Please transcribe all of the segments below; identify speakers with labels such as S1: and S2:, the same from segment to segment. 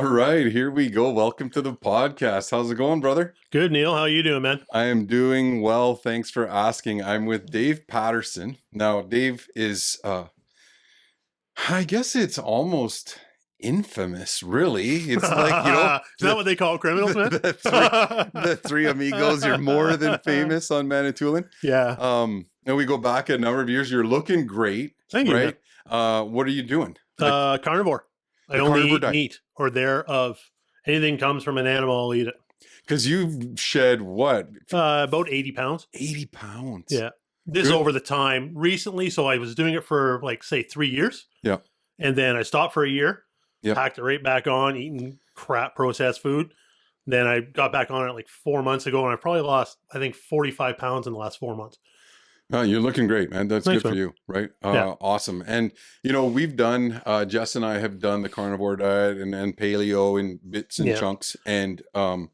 S1: All right, here we go. Welcome to the podcast. How's it going, brother?
S2: Good, Neil. How are you doing, man?
S1: I am doing well. Thanks for asking. I'm with Dave Patterson. Now, Dave is, I guess it's almost infamous, really. It's like,
S2: Is that what they call criminals, man?
S1: the three amigos. You're more than famous on Manitoulin.
S2: Yeah.
S1: And we go back a number of years. You're looking great.
S2: Thank you,
S1: right? What are you doing?
S2: Carnivore. I only eat meat or thereof. Anything comes from an animal, I'll eat it.
S1: Because you've shed what?
S2: About 80 pounds.
S1: 80 pounds.
S2: Yeah. This is over the time recently. So I was doing it for like, say, 3 years.
S1: Yeah.
S2: And then I stopped for a year.
S1: Yeah.
S2: Packed it right back on, eating crap processed food. Then I got back on it like 4 months ago, and I probably lost, I think, 45 pounds in the last 4 months.
S1: You're looking great, man. That's
S2: Thanks,
S1: good for
S2: man.
S1: you, right?
S2: Yeah.
S1: Awesome. And, we've done, Jess and I have done the carnivore diet and paleo in bits and chunks. And, some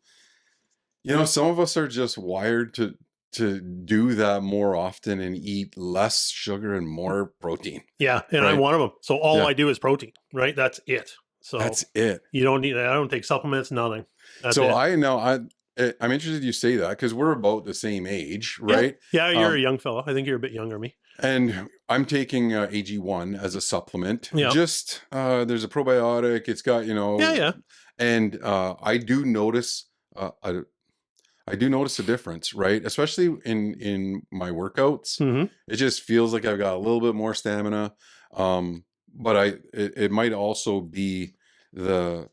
S1: of us are just wired to do that more often and eat less sugar and more protein.
S2: Yeah. And
S1: right?
S2: I'm one of them. So all I do is protein, right? That's it. So
S1: that's it.
S2: You don't need, I don't take supplements, nothing. That's
S1: so
S2: it.
S1: I'm interested you say that because we're about the same age, right?
S2: Yeah, you're a young fellow. I think you're a bit younger than me.
S1: And I'm taking AG1 as a supplement.
S2: Yeah.
S1: Just there's a probiotic. It's got
S2: Yeah.
S1: And I do notice a difference, right? Especially in my workouts.
S2: Mm-hmm.
S1: It just feels like I've got a little bit more stamina. But it might also be the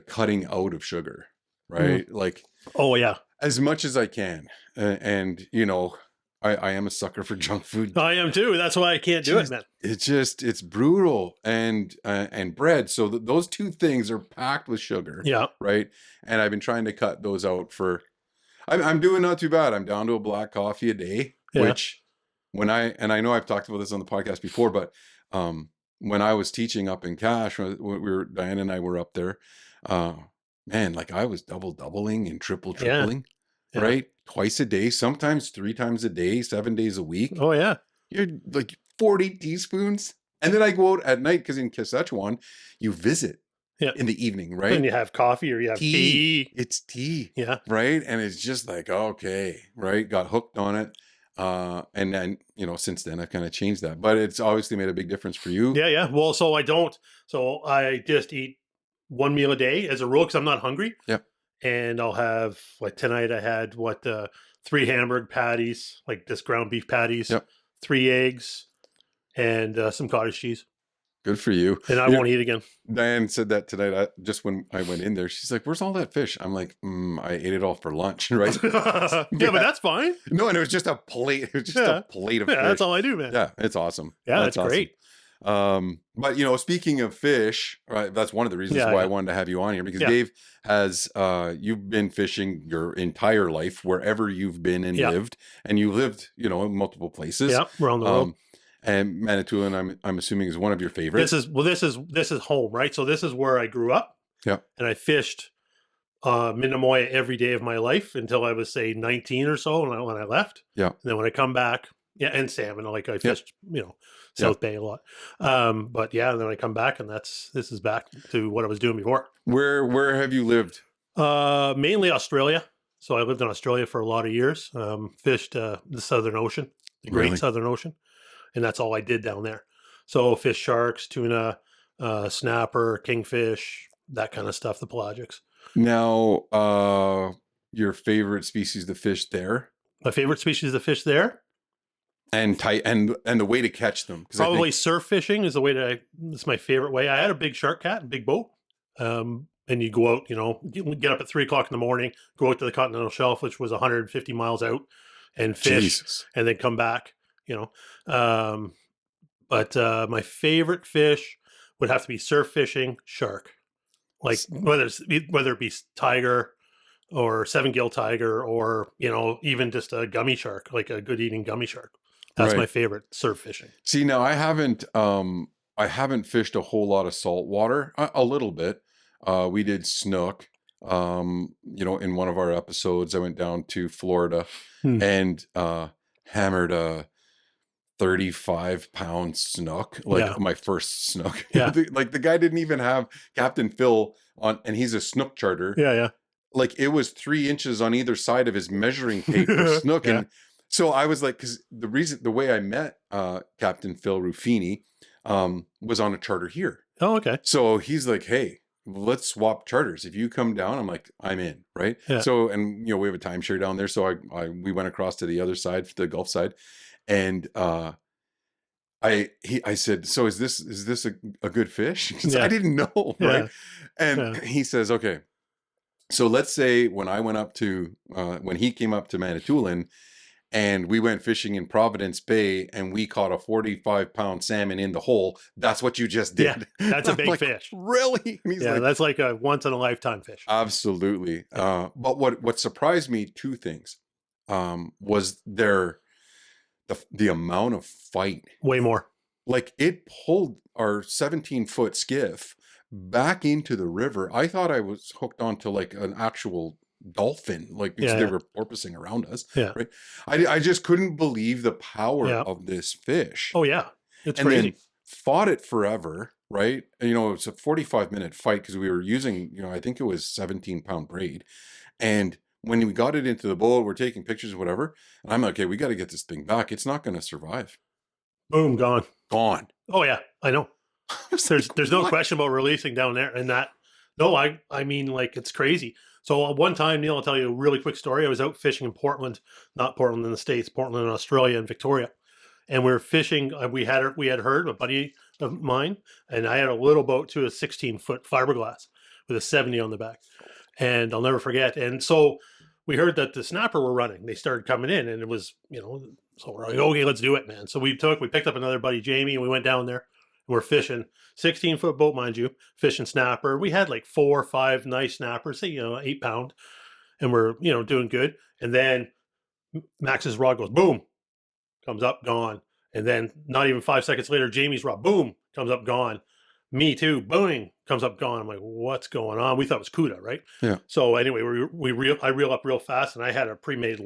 S1: cutting out of sugar, right? Like,
S2: oh yeah,
S1: as much as I can. And I am a sucker for junk food.
S2: I am too. That's why I can't do it, man.
S1: It's brutal and bread. So those two things are packed with sugar.
S2: Yeah.
S1: Right. And I've been trying to cut those out I'm doing not too bad. I'm down to a black coffee a day, which I know I've talked about this on the podcast before, but, when I was teaching up in Cache, when Diane and I were up there, man, like I was doubling and tripling, right? Twice a day, sometimes 3 times a day, 7 days a week.
S2: Oh yeah.
S1: You're like 40 teaspoons. And then I go out at night because in Saskatchewan, you visit in the evening, right?
S2: And you have coffee or you have tea.
S1: It's tea.
S2: Yeah.
S1: Right. And it's just like, okay, right. Got hooked on it. And then, since then I've kind of changed that, but it's obviously made a big difference for you.
S2: Yeah. Well, so I just eat 1 meal a day as a rule because I'm not hungry.
S1: Yeah.
S2: And I'll have, like tonight I had 3 hamburger patties, like this ground beef patties, 3 eggs, and some cottage cheese.
S1: Good for you.
S2: And I won't eat again.
S1: Diane said that tonight. Just when I went in there, she's like, "Where's all that fish?" I'm like, "I ate it all for lunch, right?"
S2: Yeah, but that's fine.
S1: No, and it was just a plate. It was just a plate of fish.
S2: That's all I do, man.
S1: Yeah, it's awesome.
S2: Yeah, that's awesome. Great.
S1: But speaking of fish, right? That's one of the reasons why I wanted to have you on here because Dave has you've been fishing your entire life wherever you've been and lived, and you lived in multiple places.
S2: Yeah, around the world.
S1: And Manitoulin, I'm assuming, is one of your favorites.
S2: This is home, right? So this is where I grew up.
S1: Yeah.
S2: And I fished Minnemoya every day of my life until I was, say, 19 or so when I left.
S1: Yeah.
S2: And then when I come back, and salmon, like I fished, South Bay a lot. But and then I come back and this is back to what I was doing before.
S1: Where have you lived?
S2: Mainly Australia. So I lived in Australia for a lot of years. Fished the Southern Ocean, the Great Southern Ocean. And that's all I did down there. So fish, sharks, tuna, snapper, kingfish, that kind of stuff, the pelagics.
S1: Now, your favorite species to fish there?
S2: My favorite species to fish there?
S1: And the way to catch them.
S2: Probably surf fishing is the way it's my favorite way. I had a big shark cat, a big boat. And you go out, get up at 3 o'clock in the morning, go out to the continental shelf, which was 150 miles out, and fish, and then come back. But my favorite fish would have to be surf fishing, shark, like whether it be tiger or 7-gill tiger or even just a gummy shark, like a good eating gummy shark. That's my favorite surf fishing.
S1: See, now I haven't fished a whole lot of saltwater, a little bit. We did snook. In one of our episodes, I went down to Florida and hammered a 35-pound snook, my first snook.
S2: Yeah.
S1: The guy didn't even have Captain Phil and he's a snook charter.
S2: Yeah, yeah.
S1: Like it was 3 inches on either side of his measuring tape for snook.
S2: Yeah.
S1: And so I was like, because the way I met Captain Phil Ruffini was on a charter here.
S2: Oh, okay.
S1: So he's like, hey, let's swap charters. If you come down, I'm like, I'm in, right?
S2: Yeah.
S1: So, and we have a timeshare down there. So we went across to the other side, the Gulf side, and I said, so is this a good fish? Because I didn't know, right? And he says, okay. So let's say when I went up to when he came up to Manitoulin, and we went fishing in Providence Bay, and we caught a 45-pound salmon in the hole. That's what you just did.
S2: Yeah, that's a big fish.
S1: Really? And he's
S2: like, that's like a once in a lifetime fish.
S1: Absolutely. But what surprised me, 2 things, was the amount of fight.
S2: Way more.
S1: Like it pulled our 17-foot skiff back into the river. I thought I was hooked onto like an actual dolphin, like because they were porpoising around us.
S2: Yeah.
S1: Right. I just couldn't believe the power of this fish.
S2: Oh yeah. It's
S1: and
S2: crazy.
S1: Then fought it forever, right? And, it's a 45-minute fight because we were using, I think it was 17-pound braid. And when we got it into the boat, we're taking pictures or whatever. And I'm like, okay, we got to get this thing back. It's not going to survive.
S2: Boom, gone.
S1: Gone.
S2: Oh yeah, I know. There's no question about releasing down there. And that, no, I mean, like, it's crazy. So one time, Neil, I'll tell you a really quick story. I was out fishing in Portland, not Portland in the States, Portland in Australia and Victoria. And we were fishing. We had heard, a buddy of mine, and I had a little boat too, a 16-foot fiberglass with a 70 on the back. And I'll never forget. And so we heard that the snapper were running. They started coming in, and it was, so we're like, okay, let's do it, man. So we picked up another buddy, Jamie, and we went down there. We're fishing, 16-foot boat, mind you, fishing snapper. We had like 4 or 5 nice snappers, say, 8-pound, and we're, doing good. And then Max's rod goes, boom, comes up, gone. And then not even 5 seconds later, Jamie's rod, boom, comes up, gone. Me too, boom, comes up, gone. I'm like, what's going on? We thought it was CUDA, right?
S1: Yeah.
S2: So anyway, I reel up real fast, and I had a pre-made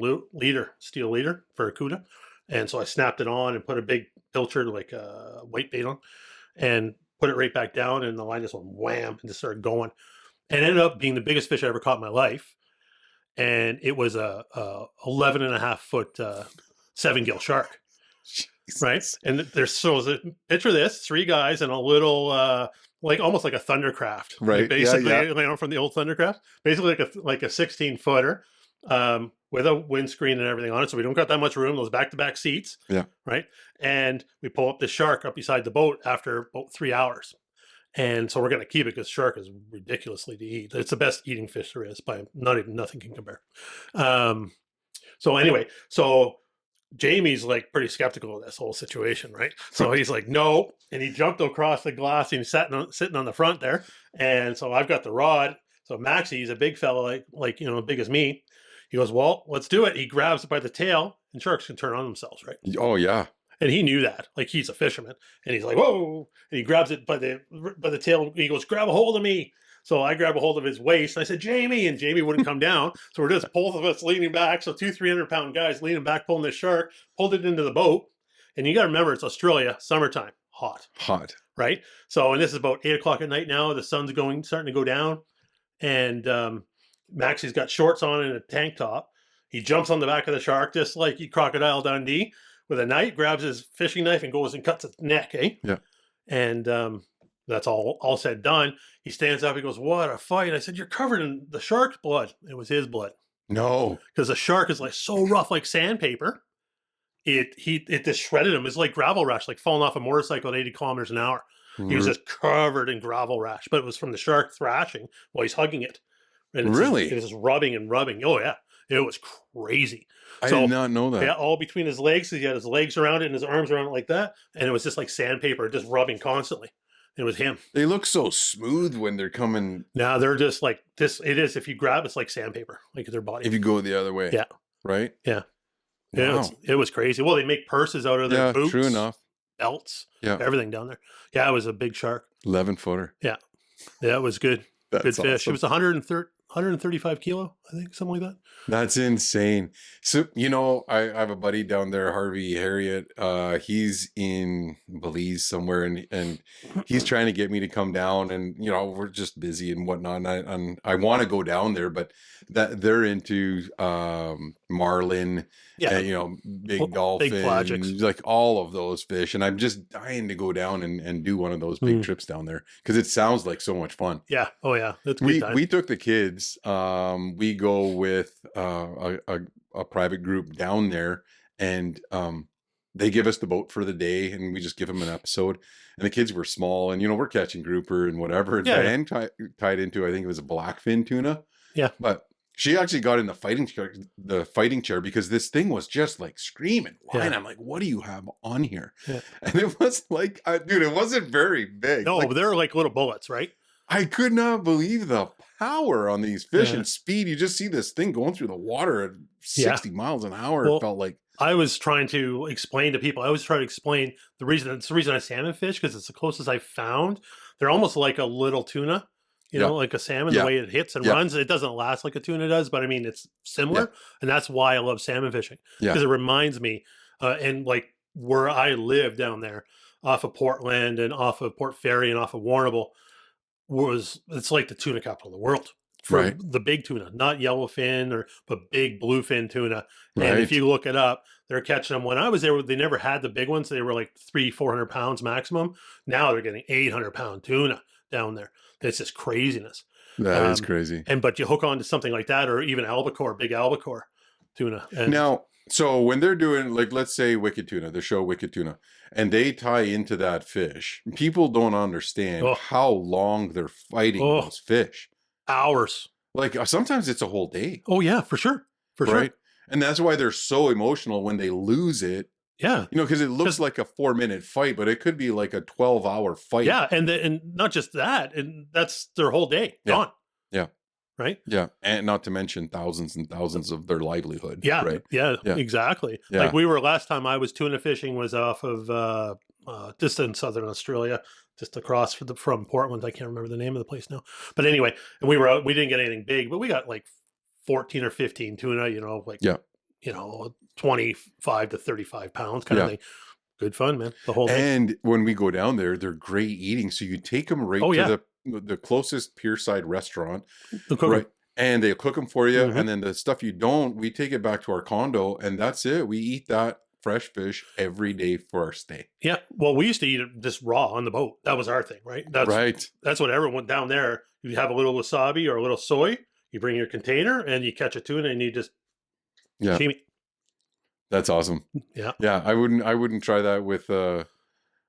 S2: steel leader for a CUDA. And so I snapped it on and put a big pilcher, like a white bait on, and put it right back down, and the line just went wham and just started going. And it ended up being the biggest fish I ever caught in my life. And it was a 11.5-foot 7-gill shark. Jesus. Right? And picture this, 3 guys and a little like almost like a Thundercraft.
S1: Right.
S2: Like basically, from the old Thundercraft. Basically like a 16-footer. With a windscreen and everything on it, so we don't got that much room, those back-to-back seats.
S1: Yeah.
S2: Right? And we pull up the shark up beside the boat after about 3 hours. And so we're going to keep it because shark is ridiculously to eat. It's the best eating fish there is, by nothing can compare. So anyway, Jamie's like pretty skeptical of this whole situation, right? So he's like, no. And he jumped across the glass and he's sitting on the front there. And so I've got the rod. So Maxie, he's a big fella, like big as me. He goes, well, let's do it. He grabs it by the tail, and sharks can turn on themselves, right?
S1: Oh, yeah.
S2: And he knew that. Like, he's a fisherman. And he's like, whoa. And he grabs it by the tail. He goes, grab a hold of me. So I grab a hold of his waist. And I said, Jamie. And Jamie wouldn't come down. So we're just both of us leaning back. So 2 300-pound guys leaning back, pulling this shark, pulled it into the boat. And you got to remember, it's Australia, summertime, hot. Right? So, and this is about 8 o'clock at night now. The sun's starting to go down. And Maxie's got shorts on and a tank top. He jumps on the back of the shark, just like Crocodile Dundee, with a knife, grabs his fishing knife and goes and cuts its neck, eh?
S1: Yeah.
S2: And that's all said, done. He stands up, he goes, what a fight. I said, you're covered in the shark's blood. It was his blood.
S1: No.
S2: Because the shark is like so rough, like sandpaper. It just shredded him. It's like gravel rash, like falling off a motorcycle at 80 kilometers an hour. Mm-hmm. He was just covered in gravel rash, but it was from the shark thrashing while he's hugging it. And it's
S1: really?
S2: It was just rubbing and rubbing. Oh, yeah. It was crazy.
S1: I did not know that.
S2: Yeah, all between his legs. He had his legs around it and his arms around it like that. And it was just like sandpaper, just rubbing constantly. It was him.
S1: They look so smooth when they're coming.
S2: Now they're just like this. It is. If you grab, it's like sandpaper, like their body.
S1: If you go the other way.
S2: Yeah.
S1: Right?
S2: Yeah. Yeah. It was crazy. Well, they make purses out of their boots.
S1: True enough.
S2: Belts.
S1: Yeah.
S2: Everything down there. Yeah, it was a big shark.
S1: 11-footer.
S2: Yeah. Yeah, it was good.
S1: That's
S2: good fish.
S1: awesome.
S2: It was 135 kilo, I think, something like that.
S1: That's insane. So, you know, I have a buddy down there, Harvey Harriet. He's in Belize somewhere, and he's trying to get me to come down. And you know, we're just busy and whatnot. And I want to go down there, but that they're into marlin,
S2: Yeah,
S1: and, you know, big dolphin,
S2: big pelagics.
S1: like all of those fish. And I'm just dying to go down and do one of those big trips down there because it sounds like so much fun.
S2: Yeah. Oh yeah, that's a good time.
S1: We took the kids. We go with a private group down there, and they give us the boat for the day, and we just give them an episode. And the kids were small, and you know, we're catching grouper and whatever. And
S2: Yeah,
S1: Diane tied into, I think it was a blackfin tuna.
S2: Yeah.
S1: But she actually got in the fighting chair because this thing was just like screaming.
S2: Yeah.
S1: And I'm like, what do you have on here?
S2: Yeah.
S1: And it was like, dude, it wasn't very big.
S2: No,
S1: like,
S2: but they're like little bullets, right?
S1: I could not believe the power on these fish
S2: Yeah.
S1: and speed. You just see this thing going through the water at 60 miles an hour.
S2: Well,
S1: it felt like.
S2: I was trying to explain to people. I always try to explain the reason. It's the reason I salmon fish, because it's the closest I found. They're almost like a little tuna, you know, like a salmon. The way it hits and runs, it doesn't last like a tuna does, but I mean, it's similar, and that's why I love salmon fishing, because it reminds me, and like where I live down there, off of Portland and off of Port Fairy and off of Warrnambool, it's like the tuna capital of the world. For the big tuna, not yellowfin but big bluefin tuna. And if you look it up, they're catching them. When I was there, they never had the big ones. They were like 300-400 pounds maximum. Now they're getting 800-pound tuna down there. It's just craziness.
S1: That is crazy.
S2: But you hook on to something like that, or even albacore, big albacore tuna. And
S1: now, so when they're doing, like, let's say Wicked Tuna, the show Wicked Tuna, and they tie into that fish, people don't understand how long they're fighting those fish.
S2: Hours.
S1: Like sometimes it's a whole day.
S2: Oh yeah, for sure. For sure.
S1: And that's why they're so emotional when they lose it.
S2: Yeah.
S1: You know, because it looks like a 4-minute fight, but it could be like a 12-hour fight.
S2: Yeah. And not just that, and that's their whole day gone.
S1: Yeah.
S2: Right.
S1: Yeah. And not to mention thousands and thousands of their livelihood.
S2: Yeah.
S1: Right.
S2: Yeah. Exactly.
S1: Yeah.
S2: Like last time I was tuna fishing was off of just in southern Australia, just across from Portland. I can't remember the name of the place now. But anyway, and we were out, we didn't get anything big, but we got like 14 or 15 tuna, you know, like, you know, 25 to 35 pounds kind of thing. Good fun, man. The whole day.
S1: And when we go down there, they're great eating. So you take them right to the closest pierside restaurant. Right. And they cook them for you. And then the stuff you don't, we take it back to our condo, and that's it. We eat that fresh fish every day for our stay.
S2: Yeah. Well, we used to eat it just raw on the boat. That was our thing, right? That's what everyone down there, you have a little wasabi or a little soy, you bring your container and you catch a tuna and you just steam it. That's
S1: awesome.
S2: Yeah.
S1: Yeah. I wouldn't try that with an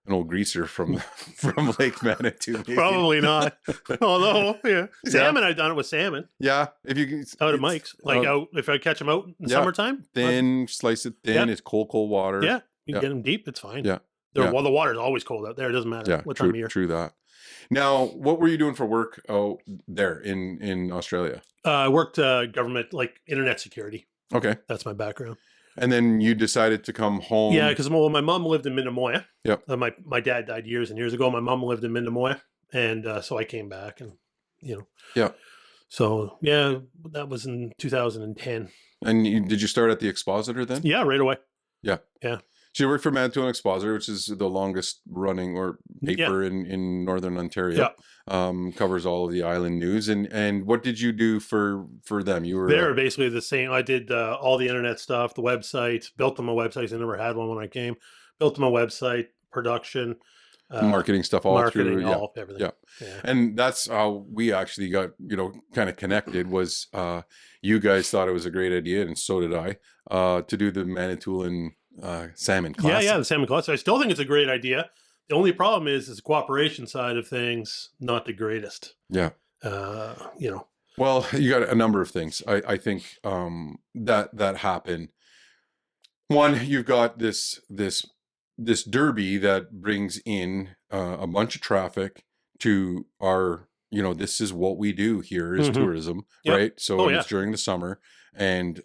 S1: old greaser from Lake Manitou. Maybe.
S2: Probably not. Although, salmon, I've done it with salmon.
S1: Yeah, if you
S2: out of Mike's, like out if I catch them out in summertime,
S1: thin, slice it thin. It's cold water.
S2: Yeah, you get them deep. It's fine.
S1: Yeah,
S2: well, the water's always cold out there. It doesn't matter what time of year.
S1: True that. Now, what were you doing for work out there in Australia?
S2: I worked government, like internet security.
S1: Okay,
S2: that's my background.
S1: And then you decided to come home.
S2: Yeah, because my mom lived in Minnemoya.
S1: Yeah.
S2: My dad died years and years ago. My mom lived in Minnemoya, and so I came back, and you know.
S1: Yeah.
S2: So that was in 2010.
S1: And did you start at the Expositor then?
S2: Yeah, right away.
S1: Yeah.
S2: Yeah.
S1: So you worked for Manitoulin Expositor, which is the longest running paper in Northern Ontario. Yeah. Covers all of the island news. And what did you do for them? You were
S2: They're basically the same. I did all the internet stuff, the websites, built them a website. I never had one when I came. Built them a website, production,
S1: marketing stuff, everything.
S2: Yeah.
S1: And that's how we actually got, kind of connected was you guys thought it was a great idea, and so did I, to do the Manitoulin Salmon Classic.
S2: Yeah, the Salmon Classic. I still think it's a great idea. The only problem is the cooperation side of things, not the greatest.
S1: Yeah.
S2: Well,
S1: you got a number of things. I think that happen. One, you've got this derby that brings in a bunch of traffic to our, this is what we do here is tourism, right? So it's during the summer, and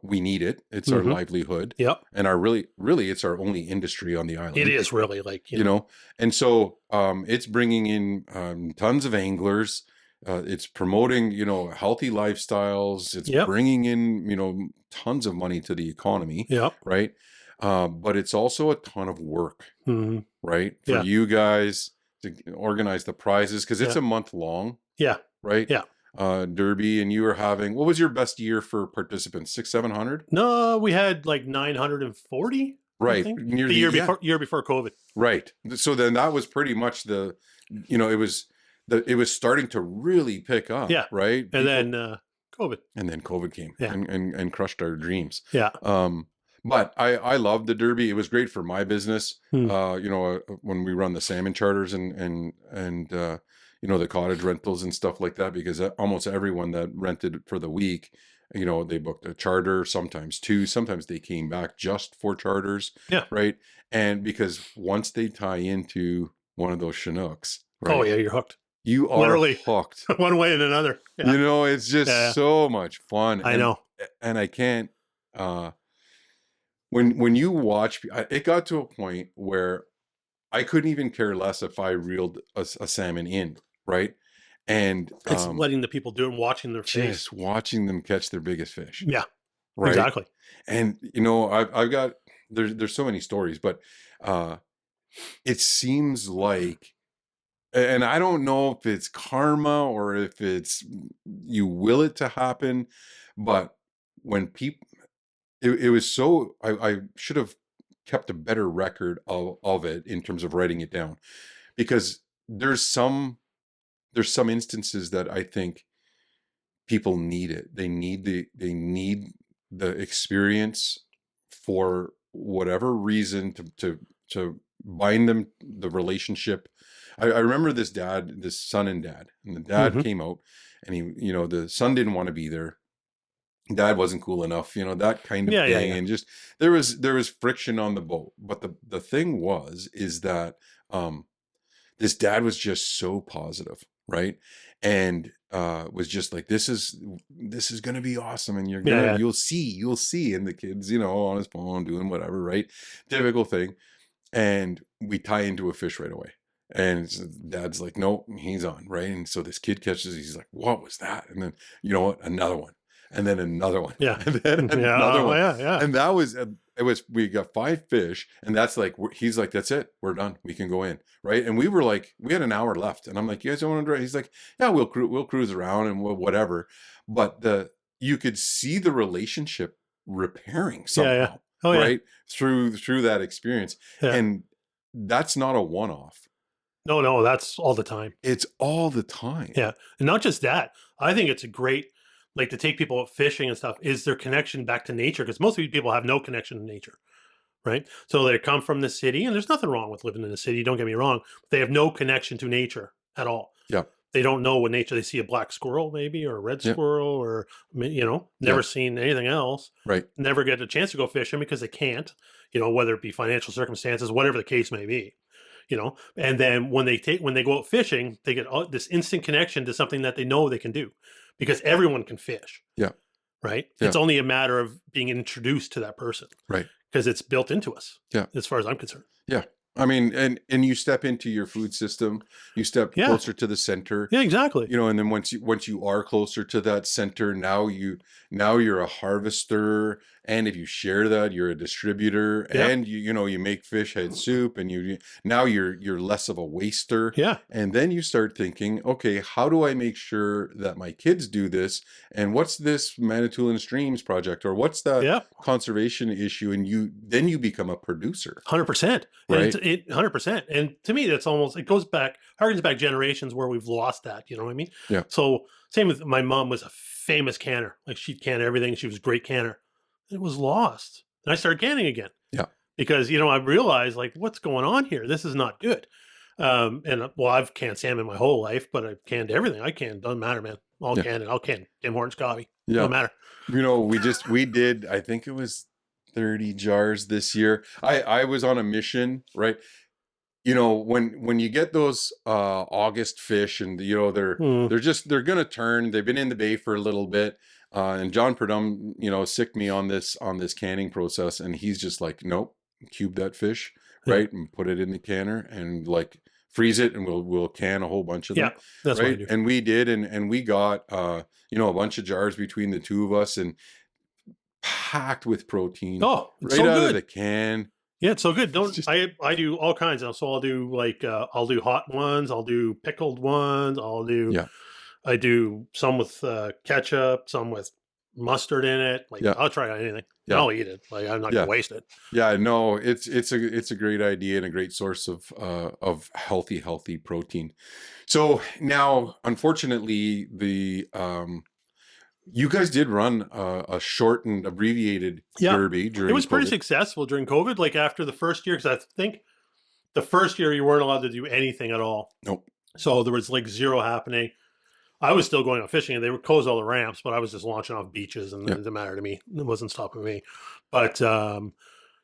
S1: we need it. It's our livelihood.
S2: Yep.
S1: And our really, it's our only industry on the island.
S2: It is really, like,
S1: you know. And so it's bringing in tons of anglers. it's promoting, healthy lifestyles. It's
S2: Yep.
S1: bringing in, tons of money to the economy,
S2: Yep.
S1: right? But it's also a ton of work,
S2: Mm-hmm.
S1: right? For
S2: Yeah.
S1: you guys to organize the prizes, because it's
S2: Yeah.
S1: a month long,
S2: Yeah.
S1: right?
S2: Yeah.
S1: Derby, and you were having, what was your best year for participants? 600-700?
S2: No, we had like 940, I
S1: Right.
S2: think. The
S1: Nearly,
S2: year
S1: yeah.
S2: before COVID.
S1: Right. So then that was pretty much it was starting to really pick up,
S2: Yeah.
S1: right?
S2: And
S1: People,
S2: then COVID.
S1: and then COVID came
S2: Yeah.
S1: and crushed our dreams.
S2: Yeah.
S1: But I loved the Derby. It was great for my business.
S2: Hmm.
S1: When we run the salmon charters and the cottage rentals and stuff like that, because almost everyone that rented for the week, they booked a charter, sometimes two, sometimes they came back just for charters,
S2: Yeah.
S1: right? And because once they tie into one of those Chinooks,
S2: Oh
S1: right,
S2: yeah, you're hooked.
S1: you are
S2: Literally.
S1: hooked.
S2: One way and another. Yeah.
S1: It's just
S2: Yeah.
S1: so much fun.
S2: I know.
S1: And I can't, when you watch, it got to a point where I couldn't even care less if I reeled a salmon in, right? And
S2: It's letting the people do it and watching their face.
S1: just watching them catch their biggest fish,
S2: Yeah.
S1: right?
S2: Exactly.
S1: And I've got, there's so many stories, but it seems like, and I don't know if it's karma or if it's you will it to happen, but when people, it was so, I should have kept a better record of it in terms of writing it down, because there's some instances that I think people need it. They need the experience for whatever reason to bind them, the relationship. I remember this son and dad, and the dad
S2: Mhm.
S1: came out, and the son didn't want to be there. Dad wasn't cool enough, that kind of
S2: Yeah, yeah,
S1: thing.
S2: yeah.
S1: And just there was friction on the boat. But the thing is that this dad was just so positive, right? And was just like, this is gonna be awesome, and
S2: Yeah, yeah.
S1: you'll see. And the kids, on his phone doing whatever, right? Typical thing. And we tie into a fish right away. And dad's like, nope, he's on, right? And so this kid catches, he's like, what was that? And then, you know what? Another one. And then another one.
S2: Yeah.
S1: And then
S2: Yeah.
S1: another
S2: Oh,
S1: one.
S2: yeah. Yeah.
S1: And we got 5 fish. And that's like, he's like, that's it. We're done. We can go in. Right. And we were like, we had an hour left. And I'm like, you guys don't want to drive? He's like, yeah, we'll cruise around and whatever. But you could see the relationship repairing somehow.
S2: Yeah. Oh, yeah.
S1: Right. Through that experience.
S2: Yeah.
S1: And that's not a one-off.
S2: No, that's all the time.
S1: It's all the time.
S2: Yeah. And not just that. I think it's a great, like, to take people out fishing and stuff, is their connection back to nature. Because most of these people have no connection to nature, right? So they come from the city, and there's nothing wrong with living in the city. Don't get me wrong. But they have no connection to nature at all.
S1: Yeah.
S2: They don't know what nature, they see a black squirrel maybe, or a red
S1: Yeah.
S2: squirrel, or, never seen anything else.
S1: Right.
S2: Never get a chance to go fishing because they can't, whether it be financial circumstances, whatever the case may be. And then when they go out fishing, they get this instant connection to something that they know they can do, because everyone can fish.
S1: Yeah.
S2: Right.
S1: Yeah.
S2: It's only a matter of being introduced to that person.
S1: Right.
S2: Because it's built into us.
S1: Yeah.
S2: As far as I'm concerned.
S1: Yeah. I mean, and you step into your food system, you step closer to the center.
S2: Yeah, exactly.
S1: And then once you are closer to that center, now you're a harvester, and if you share that, you're a distributor, and you make fish head soup, and you're less of a waster.
S2: Yeah.
S1: And then you start thinking, okay, how do I make sure that my kids do this? And what's this Manitoulin Streams project, or what's that conservation issue? And you become a producer.
S2: 100%.
S1: Right.
S2: 100%. And to me, that's almost, it harkens back generations where we've lost that. You know what I mean?
S1: Yeah.
S2: So same with my mom, was a famous canner. Like, she'd can everything. She was a great canner. It was lost. And I started canning again.
S1: Yeah.
S2: Because, I realized, like, what's going on here? This is not good. I've canned salmon my whole life, but I've canned everything. I can. Doesn't matter, man. I'll can it. I'll can Tim Hortons coffee.
S1: Yeah.
S2: Doesn't matter.
S1: We did, I think it was 30 jars this year. I was on a mission, right? When you get those August fish, and they're gonna turn. They've been in the bay for a little bit, and John Purdom sicked me on this canning process, and he's just like, nope, cube that fish, right, and put it in the canner, and like freeze it, and we'll can a whole bunch of them.
S2: Yeah, that's what I
S1: right.
S2: do.
S1: And we did, and we got a bunch of jars between the two of us, and packed with protein
S2: Oh, it's
S1: right
S2: so
S1: out of
S2: good.
S1: the can.
S2: Yeah, it's so good.
S1: Just
S2: I do all kinds of, so I'll do like I'll do hot ones, I'll do pickled ones,
S1: yeah,
S2: I do some with ketchup, some with mustard in it. Like
S1: yeah,
S2: I'll try anything. And
S1: yeah,
S2: I'll eat it. Like I'm not
S1: yeah.
S2: gonna waste it.
S1: Yeah, no, it's a great idea and a great source of healthy protein. So now, unfortunately, the you guys did run a shortened, abbreviated
S2: Yeah,
S1: derby during
S2: it was pretty
S1: COVID.
S2: successful during COVID. Like after the first year, because I think the first year you weren't allowed to do anything at all.
S1: Nope.
S2: So there was like zero happening. I was still going on fishing, and they would close all the ramps, but I was just launching off beaches, and
S1: Yeah.
S2: it didn't matter to me. It wasn't stopping me. But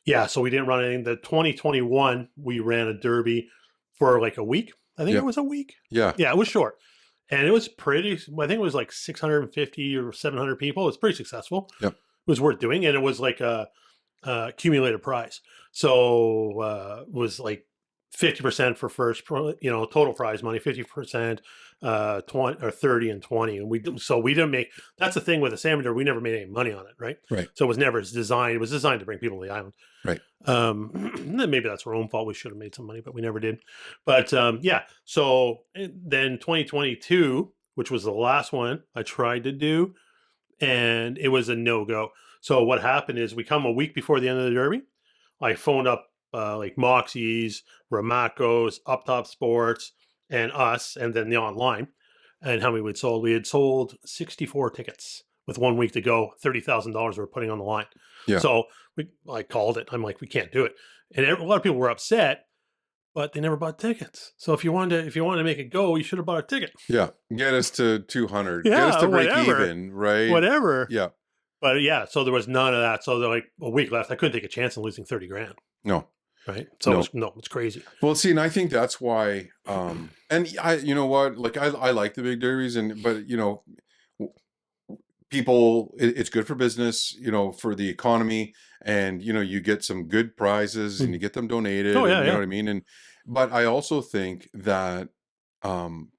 S2: yeah, so we didn't run anything. The 2021, we ran a derby for like a week. I think
S1: Yeah.
S2: it was a week.
S1: Yeah.
S2: Yeah, it was short. And it was pretty, I think it was like 650 or 700 people. It was pretty successful.
S1: Yep.
S2: It was worth doing. And it was like a accumulated prize. So it was like 50% for first, total prize money, 50%, 20 or 30 and 20. And we didn't make, that's the thing with the salmon derby, we never made any money on it. Right.
S1: Right.
S2: So it was never designed. It was designed to bring people to the island.
S1: Right.
S2: Maybe that's our own fault. We should have made some money, but we never did. But yeah. So then 2022, which was the last one I tried to do, and it was a no-go. So what happened is we come a week before the end of the derby. I phoned up like Moxie's, Ramacos, Up Top Sports, and us, and then the online, and how many we'd sold. We had sold 64 tickets with 1 week to go, $30,000 we were putting on the line.
S1: Yeah.
S2: So I called it. I'm like, we can't do it. And a lot of people were upset, but they never bought tickets. So if you wanted to make it go, you should have bought a ticket.
S1: Yeah. Get us to 200.
S2: Yeah,
S1: Get us to break
S2: whatever.
S1: even, right?
S2: Whatever.
S1: Yeah.
S2: But yeah, so there was none of that. So like a week left. I couldn't take a chance on losing 30 grand.
S1: No.
S2: Right. So
S1: No.
S2: it's crazy.
S1: Well, see, and I think that's why, and you know what, like I like the big derbies, but people, it's good for business, for the economy, and you get some good prizes and you get them donated.
S2: Oh, yeah,
S1: and, you
S2: yeah.
S1: know what I mean? But I also think that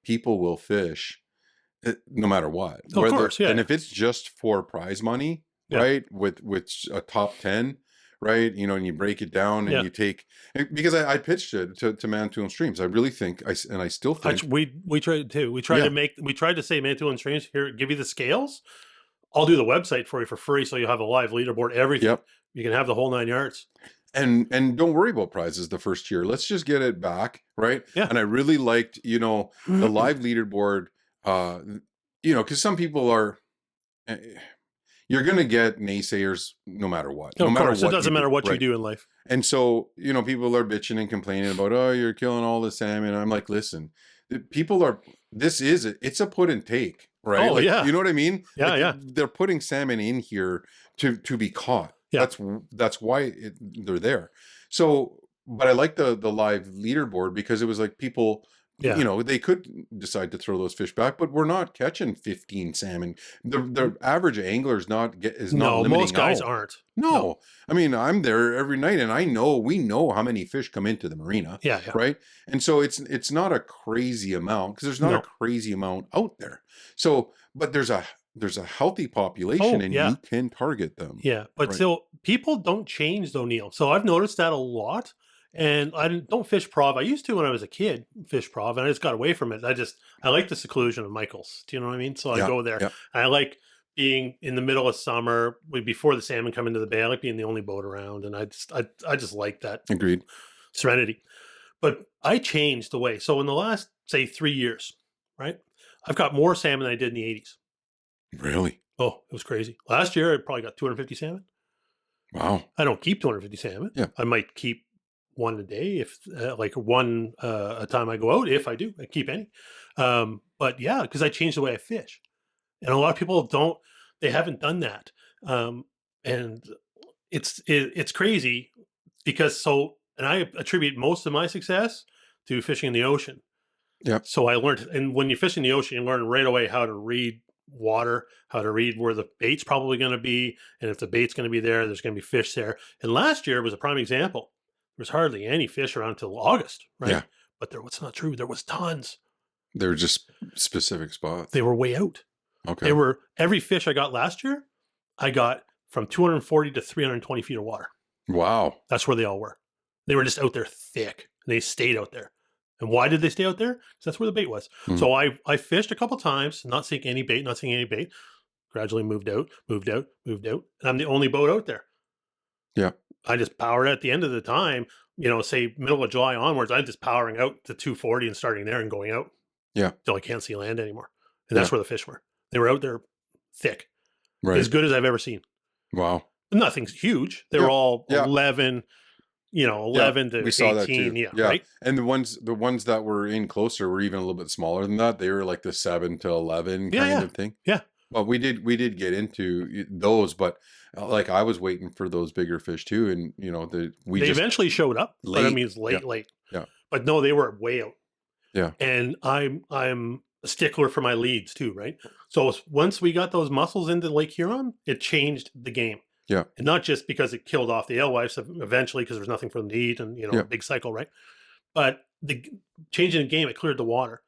S1: people will fish no matter what.
S2: Of course, yeah.
S1: And if it's just for prize money,
S2: Yeah.
S1: right, with a top 10, right, and you break it down and
S2: Yeah.
S1: you take, because I pitched it to Manitoulin Streams. I really think, I still think
S2: we tried too. We tried to say Manitoulin Streams, here, give you the scales. I'll do the website for you for free, so you'll have a live leaderboard, everything.
S1: Yep.
S2: You can have the whole 9 yards.
S1: And don't worry about prizes the first year. Let's just get it back, right?
S2: Yeah.
S1: And I really liked, the live leaderboard, because some people are, you're going to get naysayers no matter what.
S2: Of course, it doesn't matter what you do in life.
S1: And so, people are bitching and complaining about, oh, you're killing all the salmon. I'm like, listen, it's a put and take, right?
S2: Oh, yeah.
S1: You know what I mean?
S2: Yeah,
S1: Like,
S2: yeah.
S1: They're putting salmon in here to be caught.
S2: Yeah.
S1: That's why they're there. So, but I like the live leaderboard because it was like people,
S2: Yeah.
S1: they could decide to throw those fish back, but we're not catching 15 salmon. The average angler is not limiting
S2: most guys
S1: out.
S2: aren't.
S1: No. I mean, I'm there every night, and we know how many fish come into the marina.
S2: Yeah, yeah.
S1: Right. And so it's not a crazy amount, because there's not a crazy amount out there. So, but there's a healthy population, and you can target them.
S2: Yeah. But still, people don't change though, Neil. So I've noticed that a lot. And I don't fish prov. I used to when I was a kid, fish prov, and I just got away from it. I like the seclusion of Michael's. Do you know what I mean? So I go there.
S1: Yeah.
S2: And I like being in the middle of summer before the salmon come into the bay. I like being the only boat around, and I just like that.
S1: Agreed.
S2: Serenity. But I changed the way. So in the last, say, 3 years, right, I've got more salmon than I did in the 80s.
S1: Really?
S2: Oh, it was crazy. Last year, I probably got 250 salmon.
S1: Wow.
S2: I don't keep 250 salmon.
S1: Yeah.
S2: I might keep one a day, if like one a time I go out. If I do, I keep any. But yeah, because I changed the way I fish, and a lot of people they haven't done that, and it's crazy because and I attribute most of my success to fishing in the ocean.
S1: Yeah.
S2: So I learned, and when you fish in the ocean, you learn right away how to read water, how to read where the bait's probably going to be, and if the bait's going to be there, there's going to be fish there. And last year was a prime example. There was hardly any fish around until August, right?
S1: Yeah.
S2: but what's not true. There was tons.
S1: They were just specific spots.
S2: They were way out.
S1: Okay.
S2: They were, every fish I got last year, I got from 240 to 320 feet of water.
S1: Wow.
S2: That's where they all were. They were just out there thick. And they stayed out there. And why did they stay out there? Because that's where the bait was.
S1: Mhm.
S2: So I fished a couple times, not seeing any bait. Gradually moved out. And I'm the only boat out there.
S1: Yeah.
S2: I just powered at the end of the time, say middle of July onwards, I'm just powering out to 240 and starting there and going out.
S1: Yeah.
S2: Till I can't see land anymore. And that's where the fish were. They were out there thick.
S1: Right.
S2: As good as I've ever seen.
S1: Wow.
S2: Nothing's huge. They were all 11, 11 to
S1: we
S2: 18.
S1: saw that too.
S2: Yeah.
S1: Yeah.
S2: Right.
S1: And the ones that were in closer were even a little bit smaller than that. They were like the 7 to 11 kind of thing.
S2: Yeah.
S1: Well, we did get into those, but like I was waiting for those bigger fish too, and they
S2: eventually showed up.
S1: late.
S2: But I mean, it's late.
S1: Yeah.
S2: But no, they were way out.
S1: Yeah.
S2: And I'm a stickler for my leads too, right? So once we got those mussels into Lake Huron, it changed the game.
S1: Yeah.
S2: And not just because it killed off the alewives eventually because there's nothing for them to eat and a big cycle, right? But the changing the game, it cleared the water.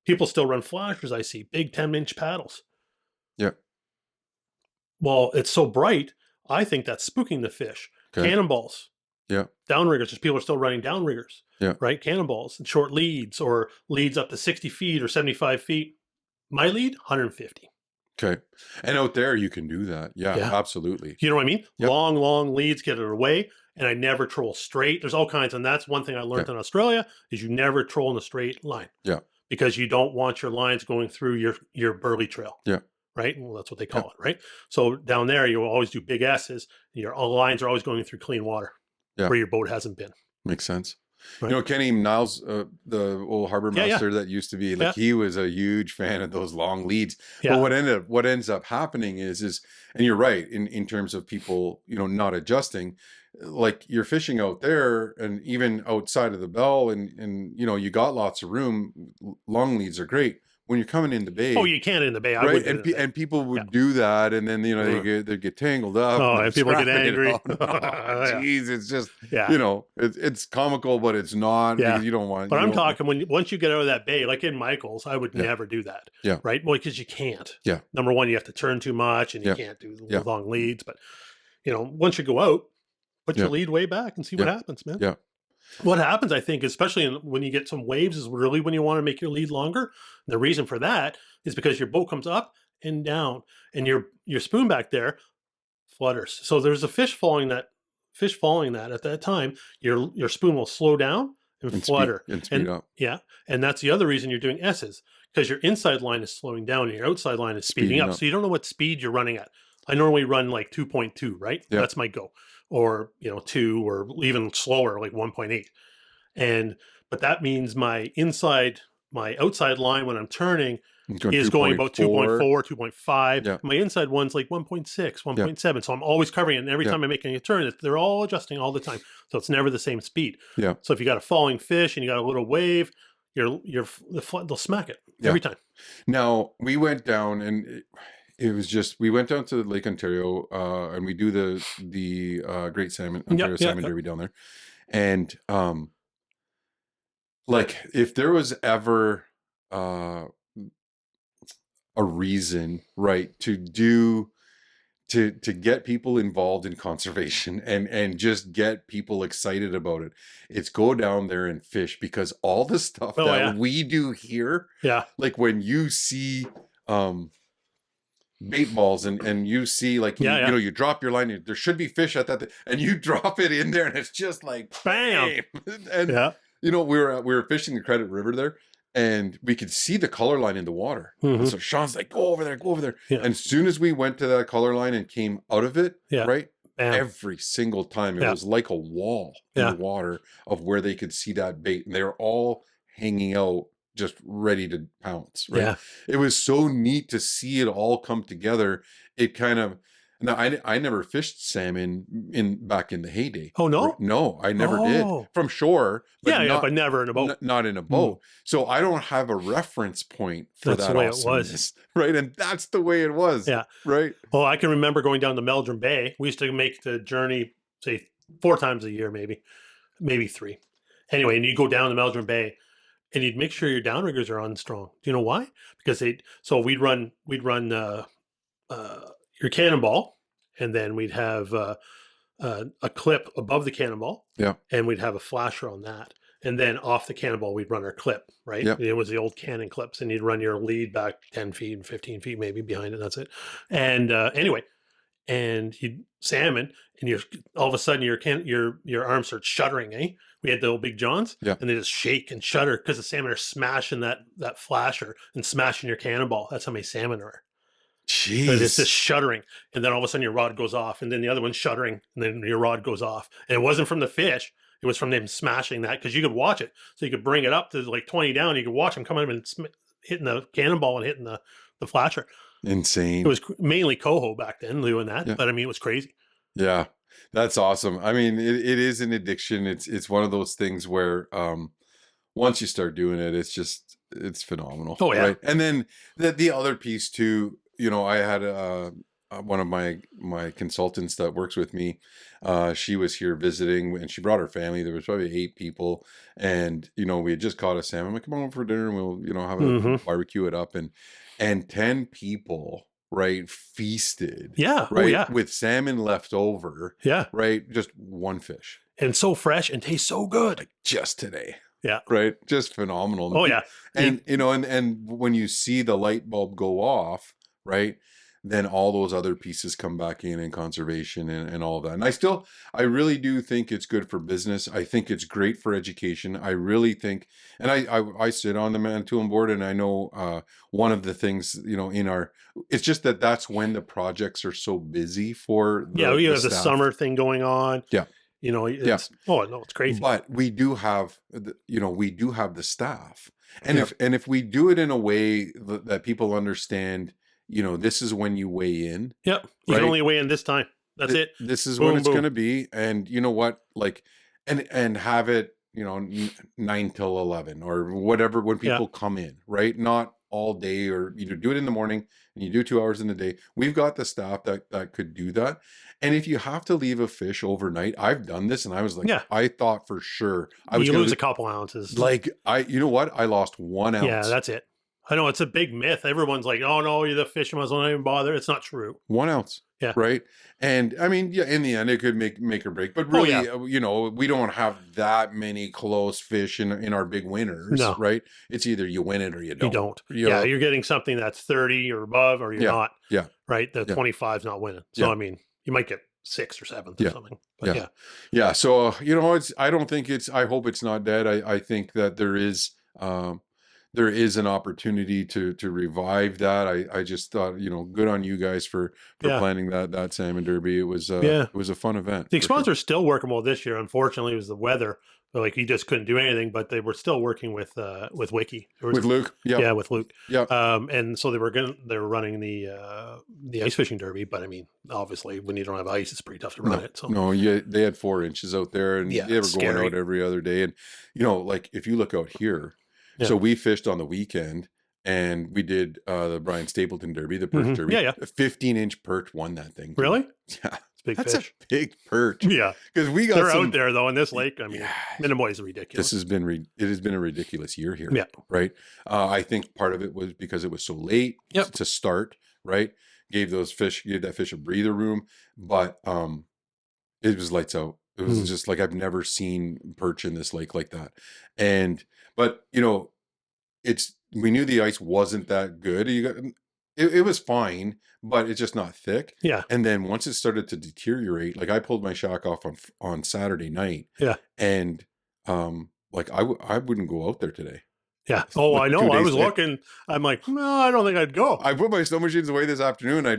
S2: People still run flashers, I see, big 10-inch paddles.
S1: Yeah.
S2: Well, it's so bright, I think that's spooking the fish.
S1: Okay.
S2: Cannonballs.
S1: Yeah.
S2: Downriggers, just people are still running downriggers.
S1: Yeah.
S2: Right? Cannonballs and short leads or leads up to 60 feet or 75 feet. My lead, 150.
S1: Okay. And out there you can do that. Yeah. Absolutely.
S2: You know what I mean?
S1: Yep.
S2: Long leads, get it away. And I never troll straight. There's all kinds. And that's one thing I learned in Australia is you never troll in a straight line.
S1: Yeah.
S2: Because you don't want your lines going through your burley trail.
S1: Yeah.
S2: Right? Well, that's what they call it, right? So down there, you will always do big S's. Your lines are always going through clean water where your boat hasn't been.
S1: Makes sense.
S2: Right.
S1: Kenny Niles, the old harbor master that used to be, like he was a huge fan of those long leads.
S2: Yeah.
S1: But what ends up happening is, and you're right, in terms of people, not adjusting, like you're fishing out there and even outside of the bell and you got lots of room. Long leads are great. When you're coming in the bay,
S2: you can't in the bay,
S1: right? And people would do that, and then they get tangled up.
S2: And people get angry.
S1: Jeez, it's just
S2: Yeah.
S1: it's comical, but it's not.
S2: Yeah.
S1: You don't want.
S2: But I'm talking once you get out of that bay, like in Michael's, I would never do that.
S1: Yeah.
S2: Right? Well, because you can't.
S1: Yeah.
S2: Number one, you have to turn too much, and you can't do long leads. But once you go out, put your lead way back and see what happens, man.
S1: Yeah.
S2: What happens, I think, especially when you get some waves, is really when you want to make your lead longer. And the reason for that is because your boat comes up and down, and your spoon back there flutters. So there's a fish following that at that time. Your spoon will slow down and flutter
S1: and speed up.
S2: Yeah, and that's the other reason you're doing S's, because your inside line is slowing down and your outside line is speeding up. So you don't know what speed you're running at. I normally run like 2.2, right?
S1: Yeah.
S2: That's my go. Or 2, or even slower, like 1.8. But that means my outside line when I'm turning is going about 2.4, 2.5.
S1: Yeah.
S2: My inside one's like 1.6, 1.7. So I'm always covering it. And every time I'm making a turn, they're all adjusting all the time. So it's never the same speed.
S1: Yeah.
S2: So if you got a falling fish and you got a little wave, they'll smack it every time.
S1: Now we went down and it was just, we went down to Lake Ontario and we do the Great Salmon, Ontario Salmon Derby down there. And like if there was ever a reason, right, to get people involved in conservation and just get people excited about it, it's go down there and fish, because all the stuff we do here, like when you see bait balls and you see like you drop your line, there should be fish at that and you drop it in there and it's just like
S2: bam.
S1: And we were fishing the Credit River there, and we could see the color line in the water.
S2: Mm-hmm.
S1: And so Sean's like, go over there. And as soon as we went to that color line and came out of it, right, bam. Every single time it was like a wall in the water of where they could see that bait, and they were all hanging out just ready to pounce, right?
S2: Yeah.
S1: It was so neat to see it all come together. It kind of, now I never fished salmon back in the heyday.
S2: Oh no?
S1: No, I never did. From shore.
S2: But but never in a boat.
S1: Not in a boat. So I don't have a reference point for
S2: that's
S1: that.
S2: The way it was.
S1: Right. And that's the way it was.
S2: Yeah.
S1: Right.
S2: Well, I can remember going down to Meldrum Bay. We used to make the journey, say 4 times a year, maybe 3. Anyway, and you go down the Meldrum Bay, and you'd make sure your downriggers are on strong. Do you know why? Because we'd run your cannonball, and then we'd have a clip above the cannonball,
S1: Yeah.
S2: and we'd have a flasher on that. And then off the cannonball, we'd run our clip, right?
S1: Yep.
S2: It was the old cannon clips, and you'd run your lead back 10 feet and 15 feet maybe behind it. That's it. And anyway, and you'd salmon, and you all of a sudden your arm starts shuddering, eh? We had the old Big Johns,
S1: Yeah.
S2: and they just shake and shudder because the salmon are smashing that flasher and smashing your cannonball. That's how many salmon are.
S1: Jeez.
S2: So it's just shuddering, and then all of a sudden your rod goes off, and then the other one's shuddering, and then your rod goes off. And it wasn't from the fish; it was from them smashing that, because you could watch it. So you could bring it up to like 20 down. You could watch them coming and hitting the cannonball and hitting the flasher.
S1: Insane.
S2: It was mainly coho back then doing that,
S1: Yeah.
S2: but I mean it was crazy.
S1: Yeah, that's awesome. I mean, it is an addiction. It's one of those things where once you start doing it, it's phenomenal.
S2: Oh, yeah.
S1: Right. And then the other piece too, you know, I had one of my consultants that works with me. She was here visiting, and she brought her family. There was probably 8 people, and you know, we had just caught a salmon. I'm like, come on over for dinner, and we'll, you know, have a barbecue it up, and 10 people, right, feasted.
S2: Yeah.
S1: Right.
S2: Oh, yeah.
S1: With salmon left over.
S2: Yeah.
S1: Right. Just one fish.
S2: And so fresh and tastes so good.
S1: Like just today.
S2: Yeah.
S1: Right. Just phenomenal.
S2: Oh, yeah.
S1: And you know, and when you see the light bulb go off, right, then all those other pieces come back in conservation and all of that. And I really do think it's good for business. I think it's great for education. I really think, and I sit on the Manitoulin board, and I know one of the things, you know, it's just that's when the projects are so busy for
S2: you have the summer thing going on.
S1: Yeah.
S2: You know, it's crazy.
S1: But we do have, the staff. And if we do it in a way that people understand, you know, this is when you weigh in.
S2: Yep. You can only weigh in this time. That's it.
S1: This is when it's going to be. And you know what, like, and have it, you know, 9 till 11 or whatever, when people come in, right? Not all day, or you do it in the morning and you do 2 hours in the day. We've got the staff that could do that. And if you have to leave a fish overnight, I've done this, and I was like, I thought for sure I was
S2: going to lose a couple ounces.
S1: Like you know what? I lost 1 ounce.
S2: Yeah, that's it. I know it's a big myth. Everyone's like, "Oh no, you're the fisherman, so don't even bother." It's not true.
S1: 1 ounce.
S2: Yeah.
S1: Right. And I mean, yeah, in the end, it could make or break. But really, you know, we don't have that many close fish in our big winners.
S2: No.
S1: Right. It's either you win it or you don't.
S2: You don't. You're getting something that's 30 or above, or you're not.
S1: Yeah.
S2: Right. The 25 is not winning. So I mean, you might get 6th or 7th or something. But
S1: yeah. So you know, I hope it's not dead. I think that there is an opportunity to revive that. I just thought, you know, good on you guys for planning that salmon derby. It was a fun event.
S2: The Expositors are still working well this year. Unfortunately, it was the weather. Like, he just couldn't do anything, but they were still working with Wiki.
S1: With Luke.
S2: Yeah, with Luke.
S1: Yeah.
S2: And so they were running the ice fishing derby, but I mean, obviously when you don't have ice, it's pretty tough to run it. So
S1: they had 4 inches out there, and they were going out every other day. And you know, like, if you look out here, so we fished on the weekend, and we did the Brian Stapleton Derby, the perch derby.
S2: Yeah.
S1: A 15 inch perch won that thing.
S2: Really?
S1: Yeah.
S2: Big
S1: That's
S2: fish.
S1: A big perch.
S2: Yeah,
S1: because
S2: they're out there though in this lake. I mean, Minimoy is ridiculous.
S1: It has been a ridiculous year here.
S2: Yeah,
S1: right. I think part of it was because it was so late to start. Right, gave that fish a breather room, but it was lights out. It was just like, I've never seen perch in this lake like that. But you know, we knew the ice wasn't that good. It was fine, but it's just not thick.
S2: Yeah.
S1: And then once it started to deteriorate, like, I pulled my shack off on Saturday night.
S2: Yeah.
S1: And like, I wouldn't go out there today.
S2: Yeah. Oh, I know. I was looking. I'm like, no, I don't think I'd go.
S1: I put my snow machines away this afternoon. I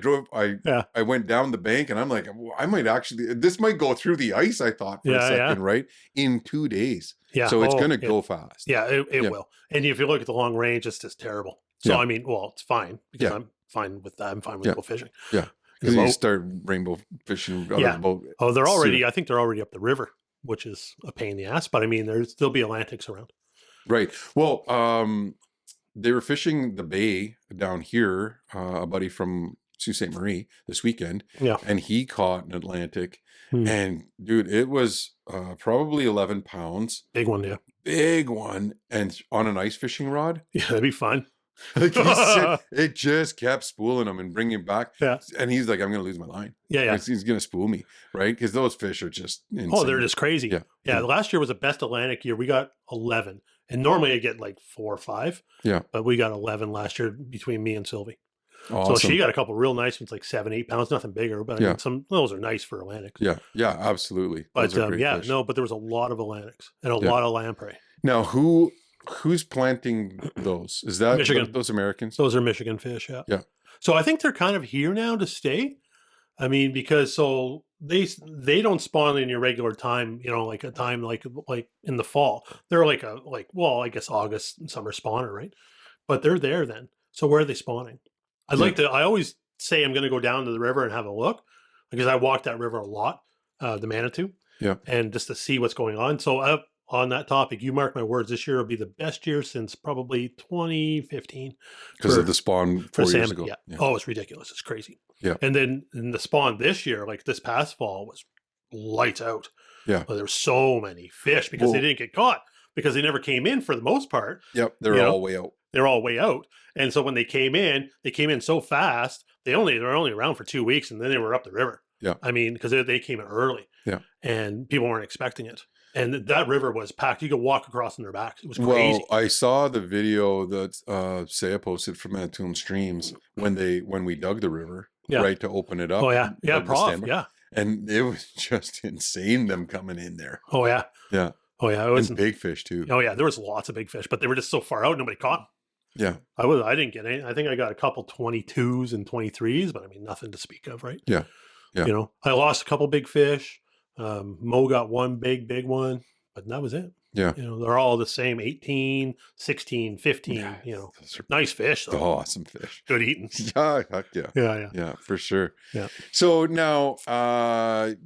S1: went down the bank, and I'm like, I might actually, this might go through the ice, I thought for a second, right? In 2 days.
S2: Yeah.
S1: So it's going to go fast.
S2: Yeah, it will. And if you look at the long range, it's just terrible. So, I mean, well, it's fine, because I'm fine with that. I'm fine with boat fishing.
S1: Yeah. Because you start rainbow fishing. Boat.
S2: Oh, I think they're already up the river, which is a pain in the ass. But I mean, there'll be Atlantics around.
S1: Right. Well, they were fishing the bay down here. A buddy from Sault Ste. Marie this weekend,
S2: Yeah.
S1: and he caught an Atlantic,
S2: Hmm.
S1: and dude, it was probably 11 pounds.
S2: Big one, yeah.
S1: Big one, and on an ice fishing rod.
S2: Yeah, that'd be fun.
S1: Like he said, it just kept spooling him and bringing him back.
S2: Yeah.
S1: And he's like, I'm going to lose my line.
S2: Yeah, yeah.
S1: He's going to spool me, right? Because those fish are just insane.
S2: Oh, they're just crazy.
S1: Yeah.
S2: Yeah. Last year was the best Atlantic year. We got 11. And normally I get like 4 or 5.
S1: Yeah.
S2: But we got 11 last year between me and Sylvie.
S1: Awesome.
S2: So she got a couple real nice ones, like 7, 8 pounds, nothing bigger. But I mean, some those are nice for Atlantics.
S1: Yeah. Yeah, absolutely.
S2: But
S1: fish.
S2: no, but there was a lot of Atlantics and a lot of lamprey.
S1: Now, who's planting those? Is that
S2: Michigan?
S1: Those Americans?
S2: Those are Michigan fish. Yeah.
S1: Yeah.
S2: So I think they're kind of here now to stay. I mean, because they don't spawn in your regular time, like a time like in the fall. They're I guess August summer spawner, right? But they're there then. So where are they spawning? I always say I'm going to go down to the river and have a look, because I walk that river a lot, the Manitou.
S1: Yeah.
S2: And just to see what's going on. So on that topic, you mark my words, this year will be the best year since probably 2015.
S1: Because of the spawn 4 years ago.
S2: Yeah. Oh, it's ridiculous. It's crazy.
S1: Yeah.
S2: And then the spawn this year, like this past fall, was lights out.
S1: Yeah.
S2: Well, there were so many fish because they didn't get caught, because they never came in for the most part.
S1: Yep. They're all way out.
S2: They're all way out. And so when they came in so fast, they're only around for 2 weeks, and then they were up the river.
S1: Yeah.
S2: I mean, because they came in early. Yeah. And people weren't expecting it. And that river was packed. You could walk across on their backs. It was crazy.
S1: Well, I saw the video that Saya posted from Manitoulin Streams when we dug the river, right, to open it up.
S2: Oh, yeah. Yeah, prof. Yeah.
S1: And it was just insane, them coming in there.
S2: Oh, yeah.
S1: Yeah.
S2: Oh, yeah. It was
S1: big fish, too.
S2: Oh, yeah. There was lots of big fish, but they were just so far out, nobody caught them.
S1: Yeah.
S2: I didn't get any. I think I got a couple 22s and 23s, but I mean, nothing to speak of, right?
S1: Yeah. Yeah.
S2: I lost a couple big fish. Mo got one big one, but that was it.
S1: Yeah.
S2: They're all the same, 18, 16, 15, nice fish. Though.
S1: Awesome fish.
S2: Good eating.
S1: Yeah. Heck yeah.
S2: Yeah.
S1: Yeah, for sure.
S2: Yeah.
S1: So now,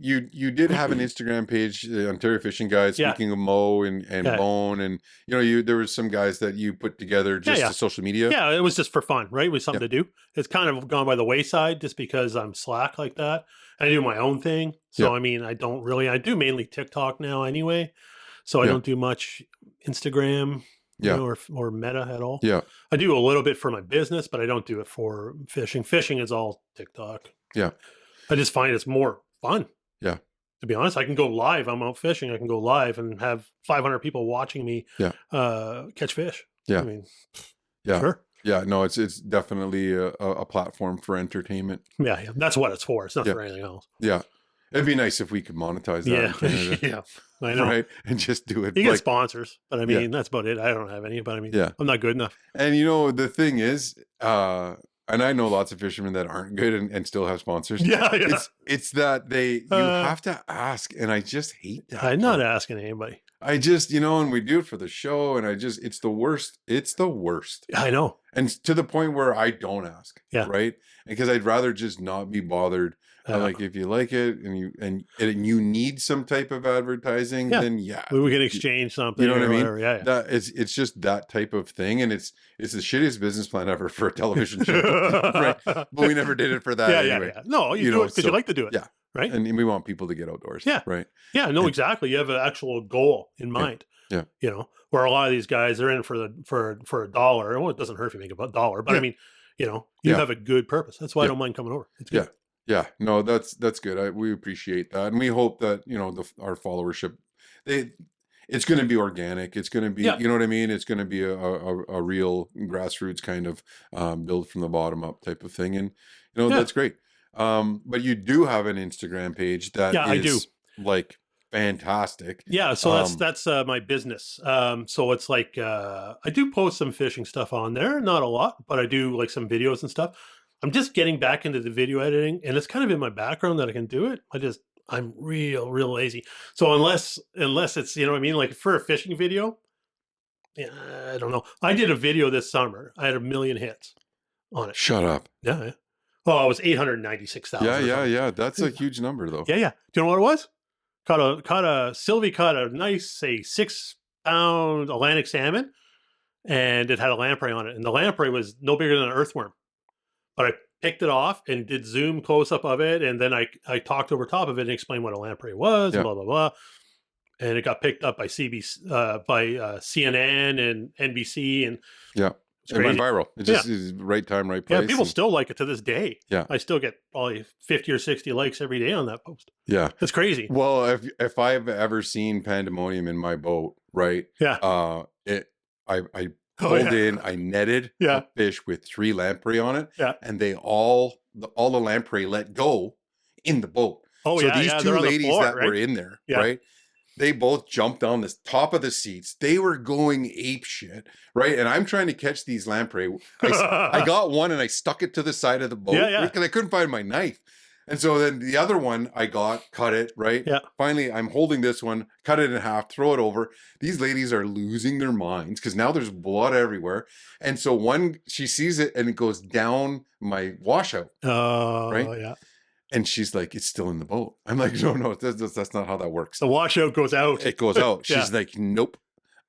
S1: you did have an Instagram page, Ontario Fishing Guide, speaking of Mo and Bone, and, there was some guys that you put together just to social media.
S2: Yeah. It was just for fun, right? It was something to do. It's kind of gone by the wayside just because I'm slack like that. I do my own thing. So, I mean, I do mainly TikTok now anyway. So I don't do much Instagram or Meta at all. Yeah. I do a little bit for my business, but I don't do it for fishing. Fishing is all TikTok. Yeah. I just find it's more fun. Yeah. To be honest, I can go live. I'm out fishing. I can go live and have 500 people watching me catch fish. Yeah. I mean, sure.
S1: Yeah, no, it's definitely a platform for entertainment.
S2: Yeah, that's what it's for. It's not for anything else.
S1: Yeah. It'd be nice if we could monetize that in Canada.
S2: Yeah, I know.
S1: Right? And just do it.
S2: You get sponsors, but I mean, that's about it. I don't have any, but I mean, I'm not good enough.
S1: And the thing is, and I know lots of fishermen that aren't good and still have sponsors. Yeah. It's that you have to ask, and I just hate that.
S2: I'm not asking anybody.
S1: I just, and we do it for the show, and it's the worst. It's the worst.
S2: I know.
S1: And to the point where I don't ask. Yeah. Right? Because I'd rather just not be bothered. Like if you like it and you need some type of advertising, then
S2: we can exchange something.
S1: You know what I mean?
S2: Whatever. Yeah.
S1: That it's just that type of thing, and it's the shittiest business plan ever for a television show, right? But we never did it for that anyway.
S2: Yeah. No, you do it because you like to do it.
S1: Yeah.
S2: Right.
S1: And we want people to get outdoors. Yeah. Right.
S2: Yeah. No, exactly. You have an actual goal in mind. Yeah. Where a lot of these guys are in for a dollar. Well, it doesn't hurt if you make about $1, but I mean, you have a good purpose. That's why I don't mind coming over. It's good.
S1: Yeah, no, that's good. We appreciate that, and we hope that our followership, it's going to be organic. It's going to be, you know what I mean. It's going to be a real grassroots kind of build from the bottom up type of thing, and that's great. But you do have an Instagram page that
S2: I do.
S1: Like fantastic.
S2: Yeah, so that's my business. So it's like I do post some fishing stuff on there, not a lot, but I do like some videos and stuff. I'm just getting back into the video editing, and it's kind of in my background that I can do it. I'm real lazy. So unless it's, what I mean? Like for a fishing video, I don't know. I did a video this summer. I had 1 million hits on it.
S1: Shut up.
S2: Yeah. Oh, it was 896,000.
S1: Yeah. That's a huge number though.
S2: Yeah. Do you know what it was? Sylvie caught a nice, say 6-pound Atlantic salmon, and it had a lamprey on it. And the lamprey was no bigger than an earthworm. But I picked it off and did zoom close up of it, and then I talked over top of it and explained what a lamprey was, and blah blah blah. And it got picked up by CNN and NBC, and
S1: it went viral. It just is right time, right place.
S2: Yeah, people still like it to this day.
S1: Yeah,
S2: I still get probably 50 or 60 likes every day on that post.
S1: Yeah,
S2: it's crazy.
S1: Well, if I've ever seen pandemonium in my boat, right?
S2: Yeah,
S1: I pulled in, I netted a fish with 3 lamprey on it, and they all the lamprey let go in the boat.
S2: Oh,
S1: so
S2: yeah,
S1: these 2 ladies that were in there, right? They both jumped on the top of the seats. They were going ape shit, right? And I'm trying to catch these lamprey. I got one and I stuck it to the side of the boat because I couldn't find my knife. And so then the other one I cut it, right?
S2: Yeah.
S1: Finally, I'm holding this one, cut it in half, throw it over. These ladies are losing their minds because now there's blood everywhere. And so she sees it and it goes down my washout.
S2: Oh,
S1: right?
S2: Yeah.
S1: And she's like, it's still in the boat. I'm like, no, that's not how that works.
S2: The washout goes out.
S1: It goes out. She's like, nope,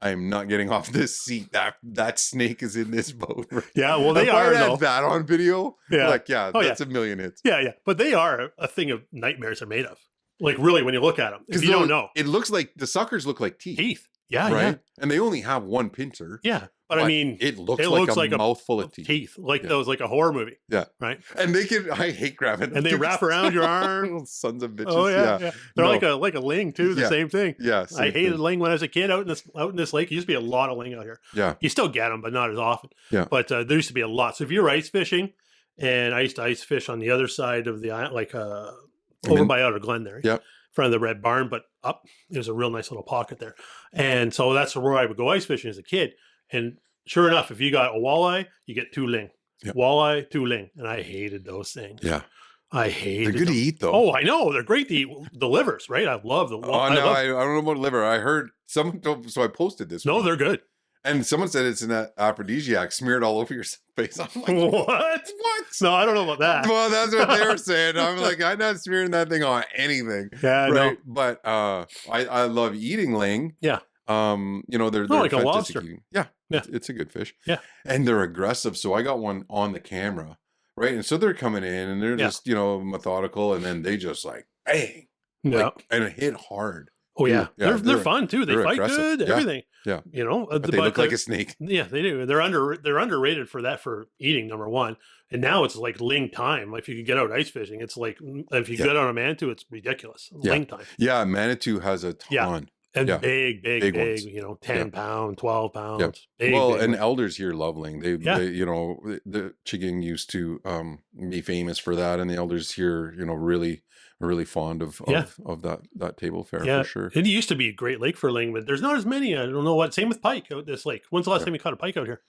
S1: I'm not getting off this seat. That snake is in this boat.
S2: Yeah, well, they are.
S1: If I had that on video, that's a million hits.
S2: Yeah. But they are a thing of nightmares are made of. Like, really, when you look at them, if you don't know.
S1: It looks like, the suckers look like teeth.
S2: Yeah,
S1: right?
S2: Yeah.
S1: And they only have 1 pincer.
S2: Yeah. But I mean,
S1: it looks like a mouthful of teeth.
S2: Like those, like a horror movie.
S1: Yeah.
S2: Right.
S1: And I hate grabbing them.
S2: And they wrap around your arm.
S1: Sons of bitches.
S2: Oh, yeah. They're like a ling, too. The same thing.
S1: Yeah.
S2: I hated ling when I was a kid out in this lake. There used to be a lot of ling out here.
S1: Yeah.
S2: You still get them, but not as often.
S1: Yeah.
S2: But there used to be a lot. So if you're ice fishing, and I used to ice fish on the other side of the island, like over by Outer Glen there.
S1: Yeah.
S2: In front of the Red Barn, but up, there's a real nice little pocket there. And so that's where I would go ice fishing as a kid. And sure enough, if you got a walleye, you get 2 ling. Yep. Walleye, 2 ling. And I hated those things.
S1: Yeah.
S2: I hated them.
S1: They're good to eat, though.
S2: Oh, I know. They're great to eat. The livers, right? I love the
S1: I don't know about liver. I heard someone told, so I posted this.
S2: No, they're good.
S1: And someone said it's an aphrodisiac smeared all over your face. I'm like,
S2: what? No, I don't know about that.
S1: Well, that's what they were saying. I'm like, I'm not smearing that thing on anything.
S2: Yeah,
S1: right.
S2: No.
S1: But I love eating ling.
S2: Yeah.
S1: They're
S2: like a lobster.
S1: Eating. Yeah. It's a good fish.
S2: Yeah.
S1: And they're aggressive. So I got one on the camera, right? And so they're coming in and they're just, methodical, and then they just like bang.
S2: Yeah.
S1: And it hit hard.
S2: Oh yeah, they're fun too. They fight
S1: aggressive.
S2: good, everything.
S1: Yeah,
S2: but
S1: they look like a snake.
S2: Yeah, they do. They're underrated for that, for eating, number one. And now it's like ling time. Like if you could get out ice fishing, it's like if you get on a Manitou, it's ridiculous. Ling time.
S1: Yeah, Manitou has a ton.
S2: Yeah. And big, 10 pound, 12 pounds.
S1: Yeah.
S2: Big,
S1: and elders here love ling. They the Chigang used to be famous for that, and the elders here, really fond of that table fare for sure.
S2: It used to be a great lake for ling, but there's not as many. I don't know what. Same with pike out this lake. When's the last time you caught a pike out here?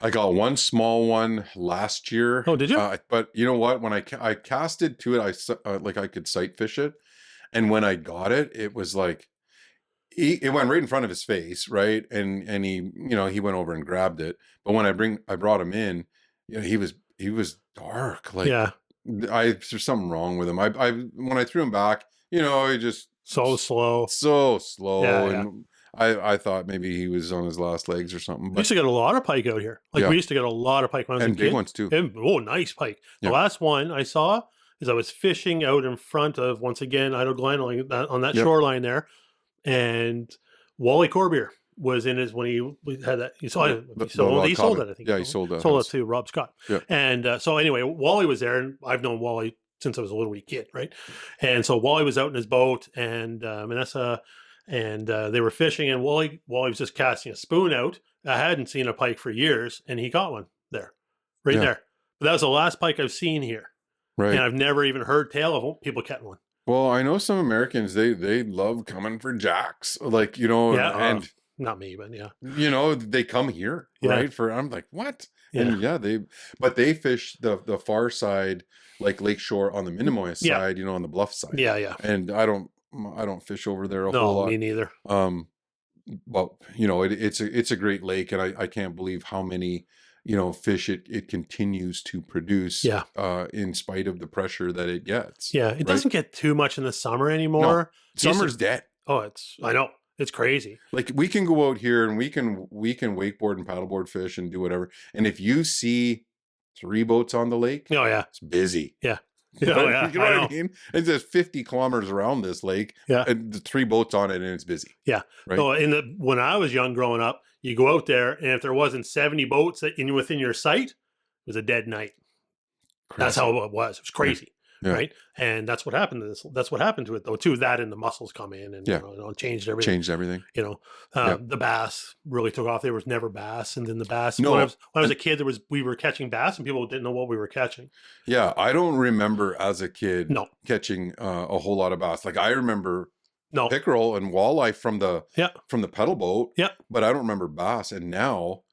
S1: I got one small one last year.
S2: Oh, did you?
S1: But you know what? When I casted to it, I could sight fish it, and when I got it, it was like it went right in front of his face, right? And he he went over and grabbed it. But when I brought him in, he was dark. Like there's something wrong with him. When I threw him back, he just
S2: so slow,
S1: and I thought maybe he was on his last legs or something. But
S2: we used to get a lot of pike out here. We used to get a lot of pike when I was a kid.
S1: Big ones too.
S2: And, nice pike. The last one I saw is I was fishing out in front of, once again, Idle Glen on that shoreline there, and Wally Corbier was in his, when he had that. He sold it. I think.
S1: Yeah, he sold it.
S2: Sold it to Rob Scott.
S1: Yeah.
S2: And so anyway, Wally was there, and I've known Wally since I was a little wee kid, right? And so Wally was out in his boat, and Vanessa, and they were fishing, and Wally was just casting a spoon out. I hadn't seen a pike for years, and he got one there. But that was the last pike I've seen here.
S1: Right.
S2: And I've never even heard tale of people catching one.
S1: Well, I know some Americans, they love coming for jacks, and
S2: not me, but
S1: they come here, right? I'm like, what? And they fish the far side, like Lakeshore on the Minnemoy side, on the bluff side.
S2: Yeah.
S1: And I don't fish over there a whole lot.
S2: Me neither.
S1: But it's a great lake, and I can't believe how many fish it continues to produce in spite of the pressure that it gets.
S2: It doesn't get too much in the summer anymore.
S1: No, summer's dead.
S2: I know, it's crazy.
S1: Like we can go out here and we can wakeboard and paddleboard fish and do whatever, and if you see 3 boats on the lake,
S2: Oh yeah.
S1: it's busy.
S2: Yeah.
S1: You know,
S2: Yeah,
S1: you know what I mean? It's just 50 kilometers around this lake,
S2: Yeah.
S1: and the 3 boats on it, and it's busy.
S2: Yeah.
S1: Right.
S2: So when I was young growing up, you go out there, and if there wasn't 70 boats within your sight, it was a dead night.
S1: Crazy.
S2: That's how it was. It was crazy.
S1: Yeah.
S2: Right. And that's what happened to this. That's what happened to it though, too. That and the mussels come in and
S1: Yeah.
S2: you know, changed everything.
S1: Changed everything.
S2: You know, the bass really took off. There was never bass. And then the bass,
S1: No.
S2: when I was a kid, we were catching bass and people didn't know what we were catching.
S1: Yeah. I don't remember as a kid
S2: No.
S1: catching a whole lot of bass. Like I remember
S2: No.
S1: pickerel and walleye from the pedal boat.
S2: Yeah.
S1: But I don't remember bass. And now,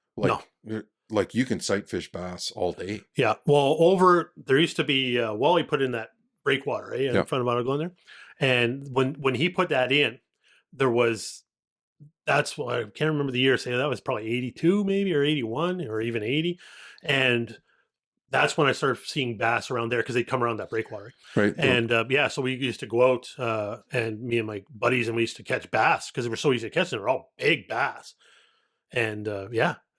S1: like you can sight fish bass all day.
S2: Yeah. Well, there used to be Wally put in that breakwater in front of Manitoulin there. And when he put that in, that's what I can't remember the year, say that was probably 82 maybe, or 81 or even 80. And that's when I started seeing bass around there because they'd come around that breakwater. Right. And so we used to go out and me and my buddies, and we used to catch bass because they were so easy to catch. They were all big bass. And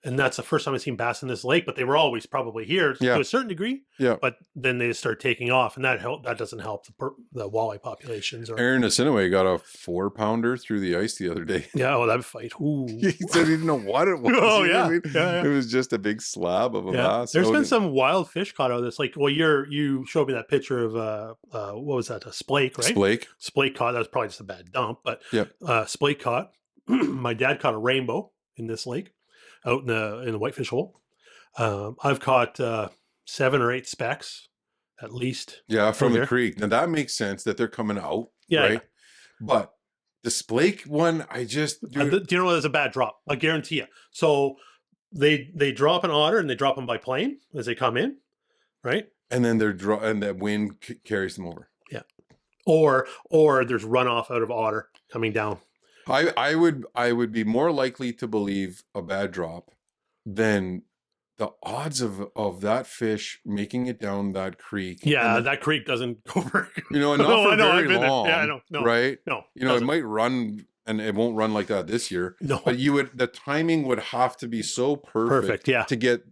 S2: and that's the first time I've seen bass in this lake, but they were always probably here to a certain degree. Yeah. But then they start taking off, and that doesn't help the walleye populations.
S1: Aaron Asinaway got a 4-pounder through the ice the other day.
S2: Yeah, oh, that fight. Ooh.
S1: He said he didn't know what it was.
S2: Oh,
S1: yeah.
S2: I mean? Yeah.
S1: It was just a big slab of a bass.
S2: There's been some wild fish caught out of this. Like, well, you showed me that picture of, what was that? A splake, right? Splake caught. That was probably just a bad dump, but splake caught. My dad caught a rainbow in this lake, out in the whitefish hole. I've caught 7 or 8 specks at least.
S1: Yeah, from the creek. Now that makes sense that they're coming out, right? Yeah. But the splake one, I just
S2: do you know there's a bad drop? I guarantee you. So they drop an otter and they drop them by plane as they come in, right?
S1: And then and that wind carries them over.
S2: Yeah. Or there's runoff out of otter coming down.
S1: I would be more likely to believe a bad drop than the odds of that fish making it down that creek.
S2: Yeah, that creek doesn't go very good.
S1: You know, not for very long.
S2: Yeah, I know. No,
S1: right?
S2: No.
S1: You know, it might run, and it won't run like that this year.
S2: No.
S1: But the timing would have to be so perfect
S2: yeah,
S1: to get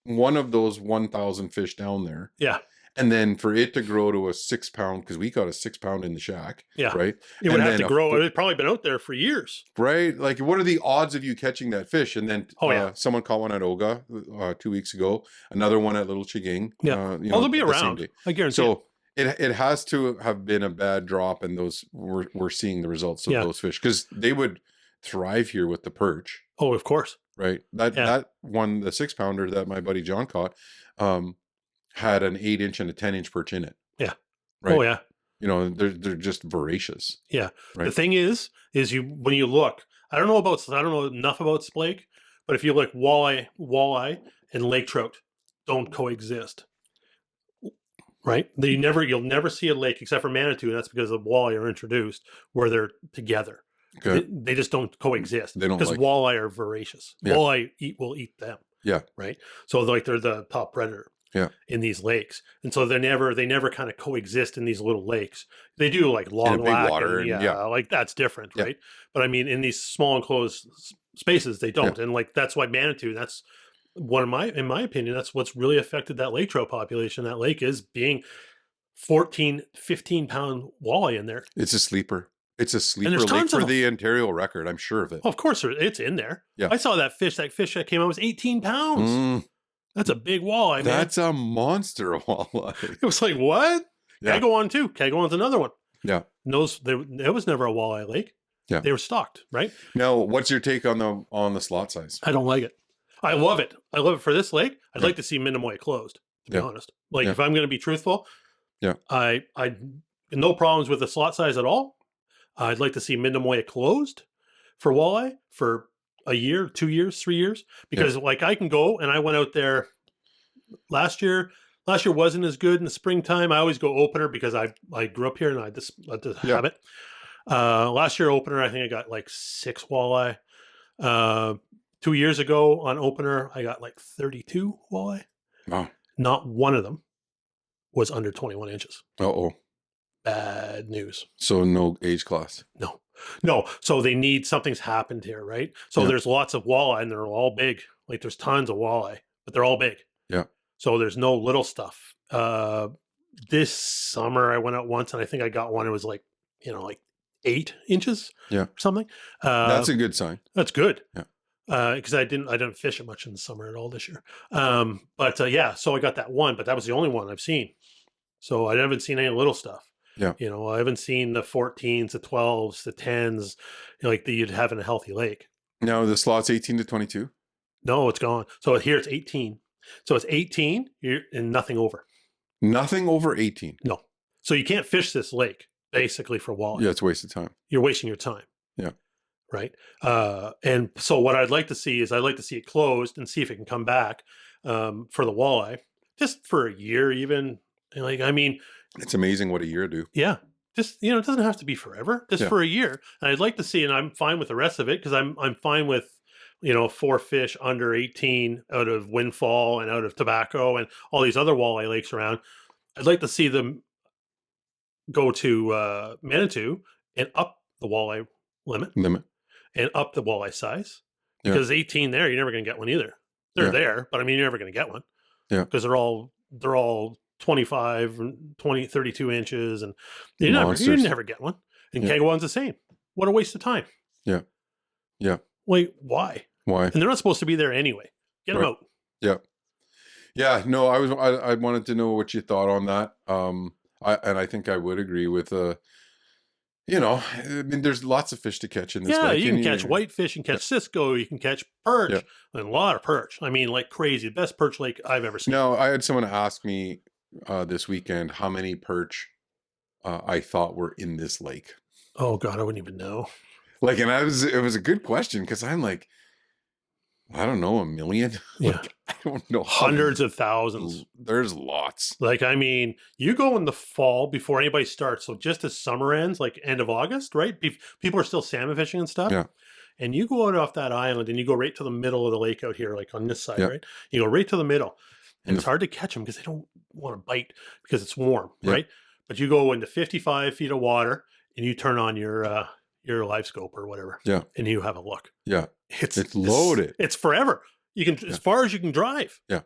S1: one of those 1,000 fish down there.
S2: Yeah.
S1: And then for it to grow to a 6-pound, because we got a 6-pound in the shack.
S2: Yeah.
S1: Right.
S2: It would have to grow. It's probably been out there for years.
S1: Right. Like, what are the odds of you catching that fish? And then someone caught one at Oga 2 weeks ago, another one at Little Chiging.
S2: Yeah. They'll be around. I guarantee.
S1: So it has to have been a bad drop, and we're seeing the results of those fish because they would thrive here with the perch.
S2: Oh, of course.
S1: Right. That one, the 6-pounder that my buddy John caught, had an 8-inch and a 10-inch perch in it.
S2: Yeah.
S1: Right.
S2: Oh yeah.
S1: You know, they're just voracious.
S2: Yeah. Right? The thing is when you look, I don't know enough about splake, but if you look, walleye and lake trout don't coexist. Right? You'll never see a lake except for Manitou, and that's because the walleye are introduced where they're together. Okay. They just don't coexist.
S1: They don't,
S2: because walleye are voracious. Yeah. Walleye will eat them.
S1: Yeah.
S2: Right. So like they're the top predator.
S1: Yeah.
S2: In these lakes, and so they never kind of coexist in these little lakes. They do like long
S1: big water,
S2: and like that's different, right? But I mean, in these small enclosed spaces, they don't, and like that's why Manitou. That's in my opinion, that's what's really affected that lake trout population. That lake is being 14, 15-pound walleye in there.
S1: It's a sleeper. It's a sleeper lake for the Ontario record. I'm sure of it.
S2: Well, of course, it's in there.
S1: Yeah.
S2: I saw that fish. That fish that came out was 18 pounds. That's a big walleye, man.
S1: That's a monster walleye.
S2: It was like, what?
S1: Yeah.
S2: Kegowon too. Kegowon's another one.
S1: Yeah.
S2: There was never a walleye lake.
S1: Yeah.
S2: They were stocked, right?
S1: Now, what's your take on the slot size?
S2: I don't like it. I love it. I love it for this lake. I'd like to see Minimoy closed, to be honest. Like, if I'm going to be truthful, I no problems with the slot size at all. I'd like to see Minimoy closed for walleye for a year, 2 years, 3 years, because like I can go, and I went out there last year. Last year wasn't as good in the springtime. I always go opener because I grew up here and I just have it. Last year opener, I think I got like 6 walleye. 2 years ago on opener, I got like 32 walleye.
S1: Wow.
S2: Not one of them was under 21 inches.
S1: Uh-oh.
S2: Bad news.
S1: So no age class.
S2: No. So something's happened here, right? So there's lots of walleye and they're all big. Like there's tons of walleye, but they're all big.
S1: Yeah.
S2: So there's no little stuff. This summer I went out once and I think I got one. It was like, like 8 inches or something.
S1: That's a good sign.
S2: That's good.
S1: Yeah.
S2: Because I didn't fish it much in the summer at all this year. So I got that one, but that was the only one I've seen. So I haven't seen any little stuff.
S1: Yeah.
S2: I haven't seen the 14s, the 12s, the 10s, like that you'd have in a healthy lake.
S1: No, the slot's 18 to 22.
S2: No, it's gone. So here it's 18. So it's 18 and nothing over.
S1: Nothing over 18.
S2: No. So you can't fish this lake basically for walleye.
S1: Yeah, it's a waste of time.
S2: You're wasting your time.
S1: Yeah.
S2: Right. And so what I'd like to see is I'd like to see it closed and see if it can come back for the walleye just for a year even. Like, I mean,
S1: it's amazing what a year do.
S2: Yeah. Just, it doesn't have to be forever, just for a year. And I'd like to see, and I'm fine with the rest of it because I'm fine with, 4 fish under 18 out of Windfall and out of Tobacco and all these other walleye lakes around. I'd like to see them go to Manitou and up the walleye limit and up the walleye size because 18 there, you're never going to get one either. They're there, but I mean, you're never going to get one.
S1: Yeah.
S2: Because they're all 25, 20, 32 inches, and you never get one. And Kangawan's the same. What a waste of time.
S1: Yeah. Yeah.
S2: Wait, why?
S1: Why?
S2: And they're not supposed to be there anyway. Get them out.
S1: Yeah. Yeah. No, I wanted to know what you thought on that. I think I would agree with, I mean, there's lots of fish to catch in this lake.
S2: Yeah, you can catch whitefish, you can catch Cisco, you can catch perch, and a lot of perch. I mean, like crazy. The best perch lake I've ever seen.
S1: No, I had someone ask me this weekend how many perch I thought were in this lake.
S2: Oh God, I wouldn't even know.
S1: Like, and it was a good question because I'm like, I don't know, 1 million.
S2: Yeah,
S1: I don't know,
S2: hundreds of thousands.
S1: There's lots.
S2: Like, I mean, you go in the fall before anybody starts. So just as summer ends, like end of August, right? People are still salmon fishing and stuff.
S1: Yeah.
S2: And you go out off that island and you go right to the middle of the lake out here, like on this side, right? You go right to the middle. And it's hard to catch them because they don't want to bite because it's warm, right? But you go into 55 feet of water and you turn on your live scope or whatever.
S1: Yeah.
S2: And you have a look.
S1: Yeah. It's loaded.
S2: It's forever. You can, as far as you can drive.
S1: Yeah.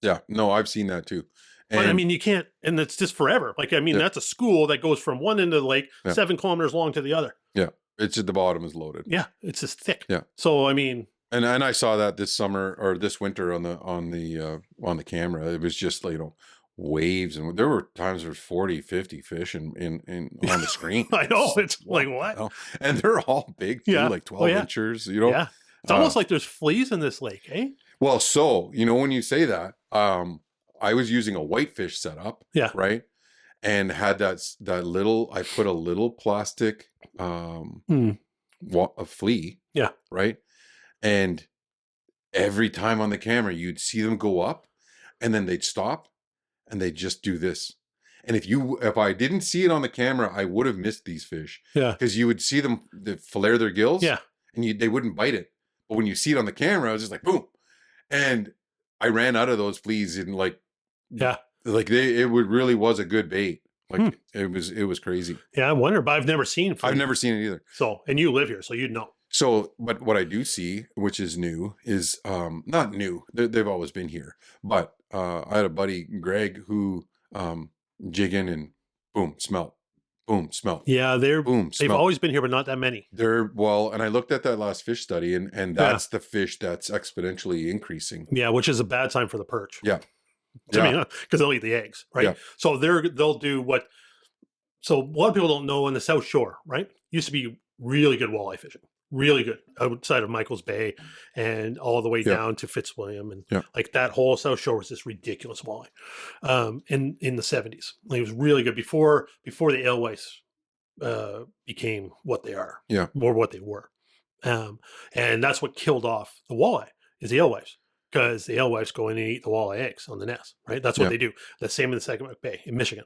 S1: Yeah. No, I've seen that too.
S2: But I mean, you can't, and it's just forever. Like, I mean, that's a school that goes from one end of the lake, 7 kilometers long to the other.
S1: Yeah. It's at the bottom is loaded.
S2: Yeah. It's just thick.
S1: Yeah.
S2: So, I mean.
S1: And I saw that this summer or this winter on the camera. It was just, waves, and there were times there was 40, 50 fish in on the screen.
S2: I know, it's like what?
S1: And they're all big too, like 12 inches.
S2: Yeah, it's almost like there's fleas in this lake, eh?
S1: Well, so when you say that, I was using a whitefish setup, right, and had that little. I put a little plastic a flea, right, and every time on the camera you'd see them go up, and then they'd stop. And they just do this. And if I didn't see it on the camera, I would have missed these fish. Yeah. Because you would see them flare their gills. Yeah. And they wouldn't bite it. But when you see it on the camera, it was just like, boom. And I ran out of those fleas in it really was a good bait. Like it was crazy.
S2: Yeah, I wonder, but I've never seen
S1: fleas. I've never seen it either.
S2: So, and you live here, so you'd know.
S1: So, but what I do see, which is new, is not new. They've always been here. But I had a buddy, Greg, who jig in and boom, smelt. Boom, smelt.
S2: Yeah, they've always been here, but not that many.
S1: And I looked at that last fish study, and that's the fish that's exponentially increasing.
S2: Yeah, which is a bad time for the perch.
S1: Yeah.
S2: Because they'll eat the eggs, right? Yeah. So they'll do what. So a lot of people don't know on the South Shore, right? Used to be really good walleye fishing. Really good outside of Michael's Bay and all the way down to Fitzwilliam. And like that whole South Shore was this ridiculous walleye in the 70s. Like, it was really good before the alewives became what they are, or what they were. And that's what killed off the walleye is the alewives, because the alewives go in and eat the walleye eggs on the nest, right? That's what they do. The same in the Second Bay in Michigan.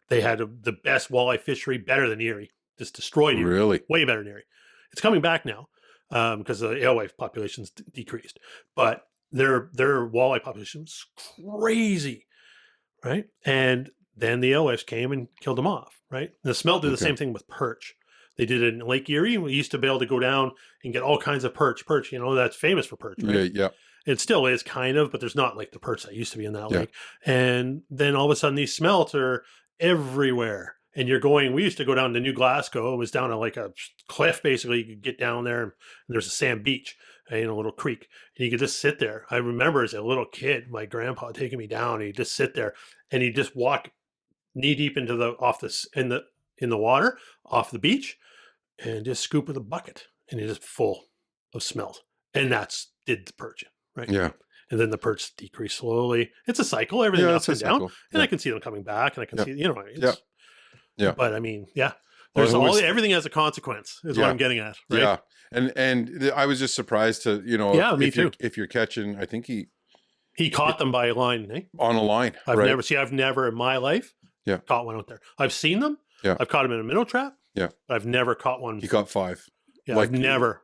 S2: They had the best walleye fishery, better than Erie, just destroyed Erie.
S1: Really?
S2: Way better than Erie. It's coming back now because the alewife population's decreased, but their walleye population's crazy, right? And then the alewives came and killed them off, right? And the smelt did the same thing with perch. They did it in Lake Erie. We used to be able to go down and get all kinds of perch, that's famous for perch, right?
S1: Yeah.
S2: It still is kind of, but there's not like the perch that used to be in that
S1: Yeah.
S2: lake. And then all of a sudden these smelt are everywhere. And we used to go down to New Glasgow. It was down at like a cliff, basically. You could get down there and there's a sand beach, a little creek. And you could just sit there. I remember as a little kid, my grandpa taking me down. He'd just sit there and he'd just walk knee deep into in the water off the beach and just scoop with a bucket. And it's just full of smelt. And did the perch, right?
S1: Yeah.
S2: And then the perch decrease slowly. It's a cycle. Everything up and down. And I can see them coming back, and I can see,
S1: Yeah.
S2: But I mean, there's everything has a consequence is what I'm getting at. Right?
S1: Yeah. And I was just surprised to,
S2: me too.
S1: If you're catching, I think
S2: he caught them by a line, eh?
S1: On a line.
S2: I've never in my life caught one out there. I've seen them.
S1: Yeah.
S2: I've caught them in a minnow trap.
S1: Yeah.
S2: But I've never caught one.
S1: He caught 5.
S2: Yeah. I've never.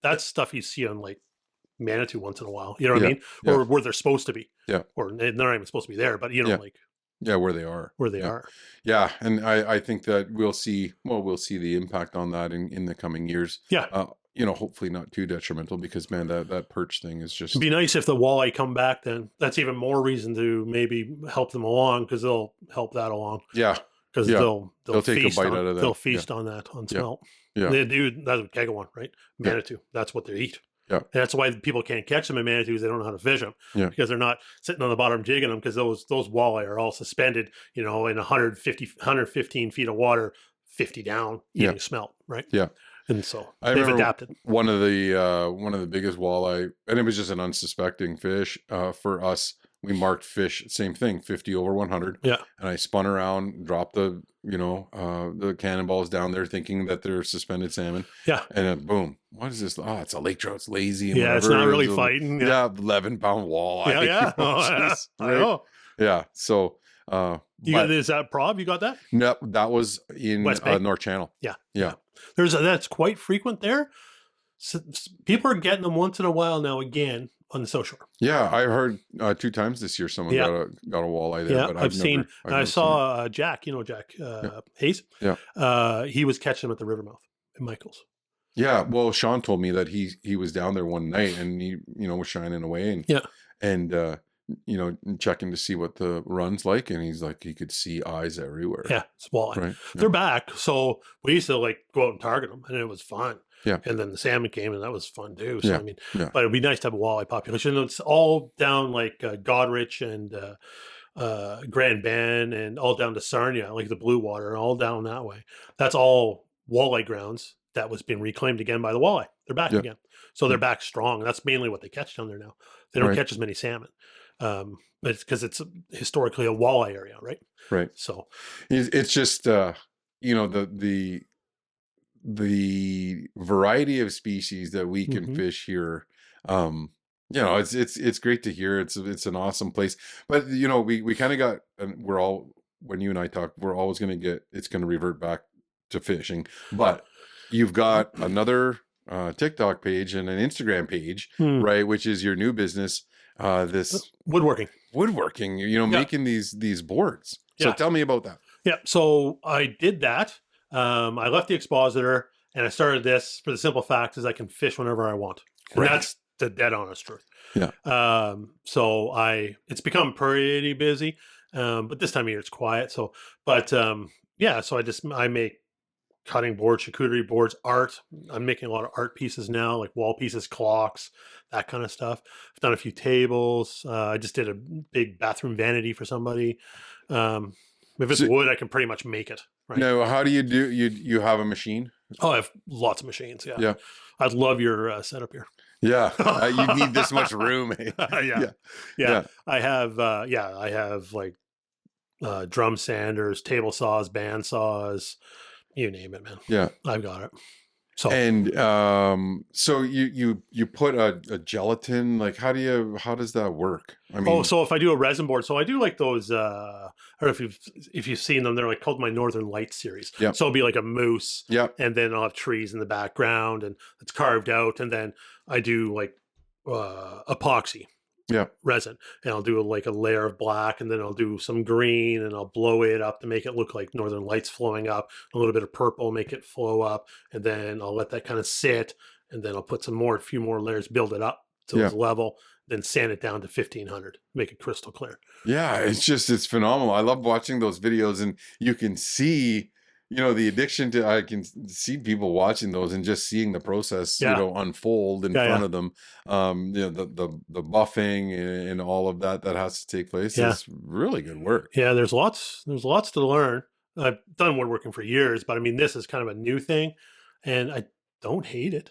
S2: That's stuff you see on like Manitou once in a while. You know what I mean? Or where they're supposed to be.
S1: Yeah.
S2: Or they're not even supposed to be there, but like.
S1: Yeah, where they are. Yeah, and I think that we'll see the impact on that in the coming years.
S2: Yeah.
S1: Hopefully not too detrimental because, man, that perch thing is just...
S2: It'd be nice if the walleye come back then. That's even more reason to maybe help them along because they'll help that along.
S1: Yeah.
S2: Because they'll
S1: take a bite out of that.
S2: They'll feast on that, on smelt.
S1: Yeah.
S2: They do, that's what Kega one, right? Manitou. That's what they eat.
S1: Yeah.
S2: And that's why people can't catch them in Manitous. They don't know how to fish them.
S1: Yeah.
S2: Because they're not sitting on the bottom jigging them because those walleye are all suspended, in 115 feet of water, 50 down, eating smelt, right?
S1: Yeah.
S2: And so
S1: they've
S2: adapted.
S1: One of the biggest walleye, and it was just an unsuspecting fish for us. We marked fish, same thing, 50 over 100.
S2: Yeah.
S1: And I spun around, dropped the cannonballs down there thinking that they're suspended salmon.
S2: Yeah.
S1: And then boom, what is this? Oh, it's a lake trout. It's lazy. And
S2: it's not really fighting.
S1: Yeah. 11-pound walleye.
S2: Yeah. I know.
S1: Yeah. So,
S2: is that prob? You got that?
S1: No, that was in North Channel.
S2: Yeah.
S1: Yeah.
S2: That's quite frequent there. So, people are getting them once in a while now again on the South Shore.
S1: Yeah, I heard 2 times this year someone got a walleye there.
S2: Yeah,
S1: but
S2: I saw Jack. Jack Hayes.
S1: Yeah.
S2: He was catching them at the river mouth in Michael's.
S1: Yeah, well, Sean told me that he was down there one night and he was shining away and checking to see what the run's like, and he's like he could see eyes everywhere.
S2: Yeah, it's walleye.
S1: Right.
S2: They're back, so we used to go out and target them, and it was fun.
S1: Yeah.
S2: And then the salmon came, and that was fun too. So
S1: but
S2: it'd be nice to have a walleye population. It's all down like Godrich and Grand Bend, and all down to Sarnia, like the Blue Water, all down that way. That's all walleye grounds that was being reclaimed again by the walleye. They're back again, so they're back strong. That's mainly what they catch down there now. They don't catch as many salmon. But it's because it's historically a walleye area, right?
S1: Right.
S2: So
S1: it's just the variety of species that we can fish here. It's great to hear. It's an awesome place. But we kind of got, and when you and I talk, we're always going to revert back to fishing. But you've got another TikTok page and an Instagram page, right? Which is your new business. This
S2: woodworking,
S1: making these boards. So tell me about that.
S2: Yeah. So I did that. I left the Expositor and I started this for the simple fact is I can fish whenever I want. And that's the dead honest truth.
S1: Yeah.
S2: So it's become pretty busy. But this time of year it's quiet. So I make cutting boards, charcuterie boards, art. I'm making a lot of art pieces now, like wall pieces, clocks, that kind of stuff. I've done a few tables. I just did a big bathroom vanity for somebody. If it's wood, I can pretty much make it. Right?
S1: Now, how do you do? You have a machine?
S2: Oh, I have lots of machines. Yeah.
S1: Yeah.
S2: I'd love your setup here.
S1: Yeah. You need this much room.
S2: Yeah. I have like drum sanders, table saws, band saws, you name it, man.
S1: Yeah.
S2: I've got it. So
S1: so you put a gelatin, like how does that work? I mean,
S2: so if I do a resin board, so I do like those I don't know if you've seen them, they're like called my Northern Lights series.
S1: Yeah.
S2: So it'll be like a moose.
S1: Yeah.
S2: And then I'll have trees in the background and it's carved out, and then I do like epoxy resin, and I'll do like a layer of black, and then I'll do some green, and I'll blow it up to make it look like northern lights flowing up, a little bit of purple, make it flow up, and then I'll let that kind of sit, and then I'll put a few more layers, build it up to its level, then sand it down to 1500, make it crystal clear.
S1: Yeah, it's phenomenal. I love watching those videos, and you can see, the addiction to, I can see people watching those and just seeing the process, unfold in front of them. The buffing and all of that has to take place. It's really good work.
S2: Yeah, there's lots to learn. I've done woodworking for years, but I mean, this is kind of a new thing, and I don't hate it.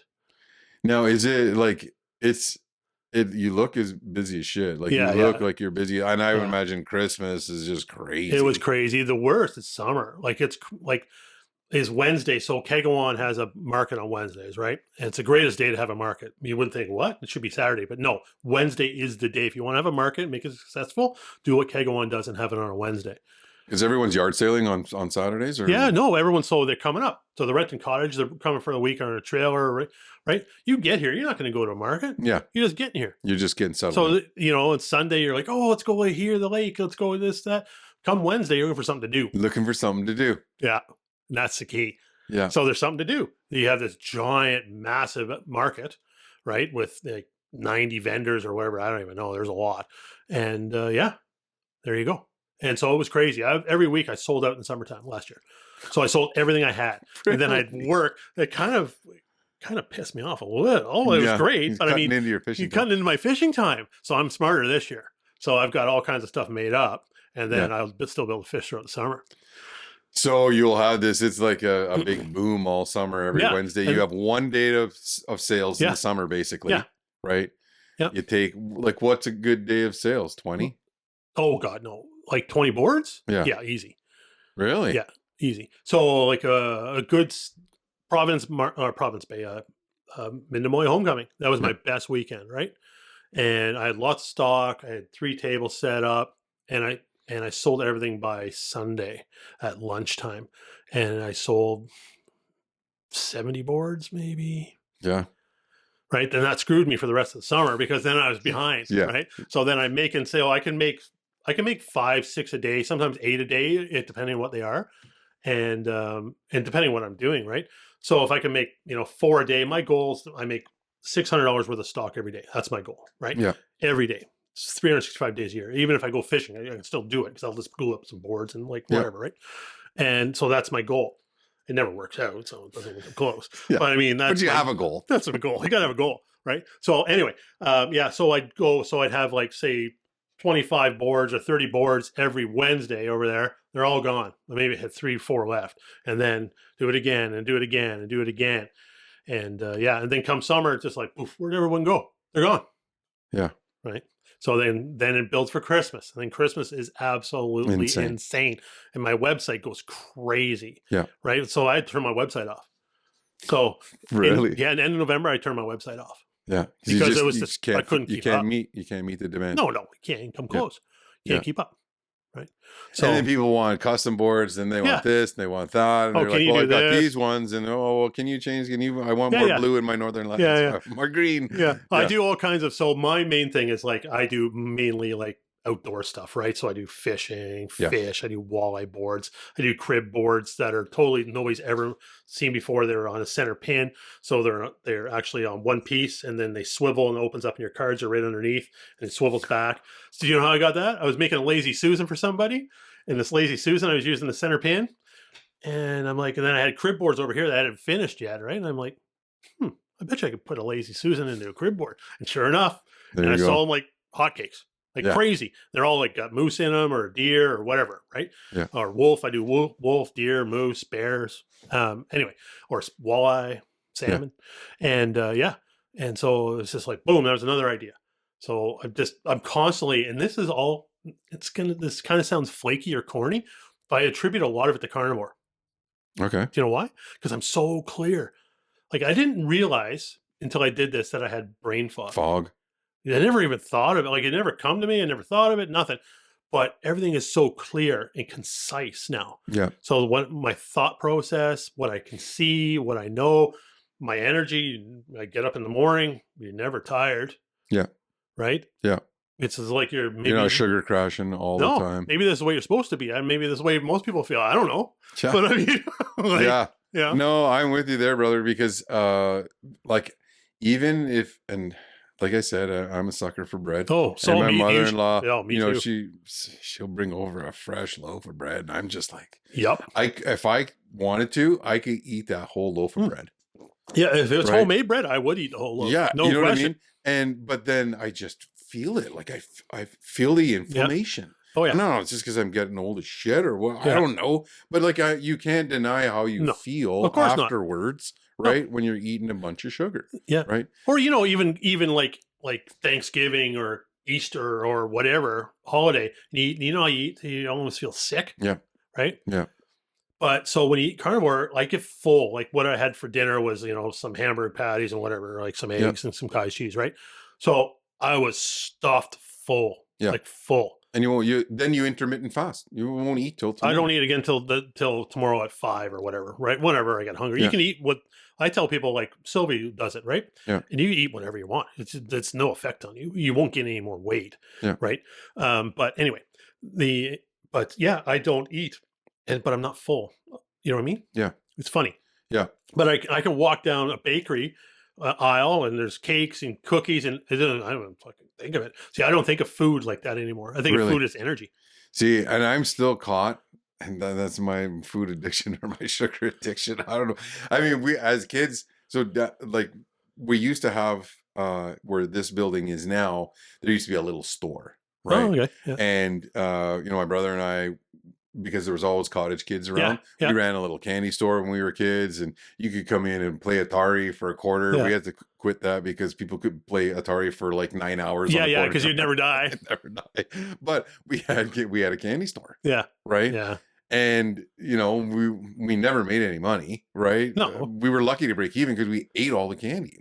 S1: Now, is it like you look as busy as shit. Like you look like you're busy. And I would imagine Christmas is just crazy.
S2: It was crazy. The worst is summer. Like is Wednesday. So Kegawan has a market on Wednesdays, right? And it's the greatest day to have a market. You wouldn't think, what? It should be Saturday. But no, Wednesday is the day. If you want to have a market, make it successful, do what Kegawan does and have it on a Wednesday.
S1: Is everyone's yard sailing on Saturdays? Or?
S2: Yeah, no, everyone's, so they're coming up. So the renting cottage, they're coming for the week on a trailer, right? You get here, you're not going to go to a market.
S1: Yeah.
S2: You're just getting here.
S1: You're just getting settled.
S2: So, it's Sunday, you're like, oh, let's go here, the lake, let's go this, that. Come Wednesday, you're looking for something to do.
S1: Looking for something to do.
S2: Yeah, and that's the key.
S1: Yeah.
S2: So there's something to do. You have this giant, massive market, right? With like 90 vendors or whatever. I don't even know. There's a lot. And there you go. And so it was crazy. Every week I sold out in summertime last year. So I sold everything I had. And then I'd work. It kind of pissed me off a little. Oh, it was great. But I mean,
S1: into your fishing
S2: you're cutting into my fishing time. So I'm smarter this year. So I've got all kinds of stuff made up. And then I'll still be able to fish throughout the summer.
S1: So you'll have this, it's like a big boom all summer, every Wednesday. You have one day of sales in the summer, basically. Yeah. Right? Yeah. You take, like, what's a good day of sales? 20?
S2: Oh, God, no. Like 20 boards?
S1: Yeah.
S2: Yeah, easy.
S1: Really?
S2: Yeah, easy. So like a good Providence Bay, Manitoulin homecoming. That was my best weekend, right? And I had lots of stock. I had 3 tables set up, and I sold everything by Sunday at lunchtime, and I sold 70 boards, maybe.
S1: Yeah.
S2: Right. Then that screwed me for the rest of the summer, because then I was behind. Right. So then I make and sale. I can make 5, 6 a day, sometimes 8 a day, depending on what they are. And depending on what I'm doing. Right. So if I can make, 4 a day, my goal is I make $600 worth of stock every day. That's my goal. Right.
S1: Yeah.
S2: Every day. It's 365 days a year. Even if I go fishing, I can still do it, because I'll just glue up some boards and whatever. Right. And so that's my goal. It never works out, so it doesn't come close. But I mean,
S1: but you have a goal.
S2: That's a goal. You got to have a goal, right? So anyway, so I'd have, like, say 25 boards or 30 boards every Wednesday over there. They're all gone. Maybe I had 3, 4 left, and then do it again and do it again and do it again. And and then come summer, it's just like, poof, where'd everyone go? They're gone.
S1: Yeah.
S2: Right. So then it builds for Christmas. And then Christmas is absolutely insane. And my website goes crazy.
S1: Yeah.
S2: Right. So I had to turn my website off. So
S1: really?
S2: At the end of November, I turned my website off.
S1: Yeah.
S2: Because it was just, I couldn't keep up.
S1: You can't meet the demand.
S2: No, you can't come close. You can't keep up. Right. So,
S1: and then people want custom boards, and they want this, and they want that, and they're like, "Well, I got these ones, and can you change? I want more blue in my northern lights, more green."
S2: Yeah, I do all kinds of. So my main thing is, like, I do mainly like outdoor stuff, right? So I do fishing, fish. I do walleye boards. I do crib boards that are totally nobody's ever seen before. They're on a center pin, so they're actually on one piece, and then they swivel and opens up, and your cards are right underneath, and it swivels back. So do you know how I got that? I was making a lazy Susan for somebody, and this lazy Susan, I was using the center pin, and I'm like, and then I had crib boards over here that I hadn't finished yet, right? And I'm like, I bet you I could put a lazy Susan into a crib board, and sure enough, I sold them like hotcakes. Like crazy. They're all like got moose in them, or deer, or whatever, right?
S1: Yeah.
S2: Or wolf. I do wolf, deer, moose, bears. Anyway, or walleye, salmon. And and so it's just like, boom, that was another idea. So I'm constantly, and this kind of sounds flaky or corny, but I attribute a lot of it to carnivore.
S1: Okay.
S2: Do you know why? Because I'm so clear. Like, I didn't realize until I did this that I had brain fog. I never even thought of it. Like, it never come to me. I never thought of it, nothing. But everything is so clear and concise now.
S1: Yeah.
S2: So what my thought process, what I can see, what I know, my energy, I get up in the morning, you're never tired.
S1: Yeah.
S2: Right?
S1: Yeah.
S2: It's like maybe
S1: you're not sugar crashing all the time.
S2: Maybe this is the way you're supposed to be, and maybe this is the way most people feel. I don't know,
S1: Yeah.
S2: but I mean, like,
S1: yeah. No, I'm with you there, brother, because like even if, and like I said, I'm a sucker for bread.
S2: Oh, so
S1: and my mother-in-law,
S2: yeah, me
S1: you know,
S2: too.
S1: she'll bring over a fresh loaf of bread, and I'm just like,
S2: yep.
S1: If I wanted to, I could eat that whole loaf of bread.
S2: Yeah, if it was homemade bread, I would eat the whole loaf.
S1: Yeah,
S2: no
S1: you know
S2: question.
S1: what I mean. But then I just feel it, like I feel the inflammation.
S2: Yep. Oh yeah.
S1: I don't know, it's just because I'm getting old as shit or what. I don't know, but like you can't deny how you feel afterwards, right? When you're eating a bunch of sugar, right?
S2: Or even like Thanksgiving or Easter or whatever holiday, you almost feel sick.
S1: Yeah.
S2: Right.
S1: Yeah.
S2: But so when you eat carnivore, I get full. Like what I had for dinner was, some hamburger patties and whatever, like some eggs and some cottage cheese, right? So I was stuffed full, like full.
S1: And you intermittent fast. You won't eat till tomorrow.
S2: I don't eat again till tomorrow at 5 or whatever, right? Whenever I get hungry. Yeah. You can eat what I tell people, like Sylvie does it, right?
S1: Yeah.
S2: And you eat whatever you want. It's no effect on you. You won't gain any more weight.
S1: Yeah.
S2: Right. But anyway, I don't eat. But I'm not full. You know what I mean?
S1: Yeah.
S2: It's funny.
S1: Yeah.
S2: But I can walk down a bakery aisle and there's cakes and cookies and I don't fucking think of it. See, I don't think of food like that anymore. I think of food as energy.
S1: See, and I'm still caught, and that's my food addiction or my sugar addiction. I don't know. I mean, we as kids, we used to have where this building is now, there used to be a little store, right?
S2: Oh, okay. Yeah.
S1: And my brother and I, because there was always cottage kids around, we ran a little candy store when we were kids, and you could come in and play Atari for a quarter. We had to quit that because people could play Atari for like 9 hours.
S2: Yeah, because you'd never die.
S1: Never die. But we had a candy store.
S2: Yeah.
S1: Right.
S2: Yeah.
S1: And we never made any money, right?
S2: No,
S1: we were lucky to break even because we ate all the candy.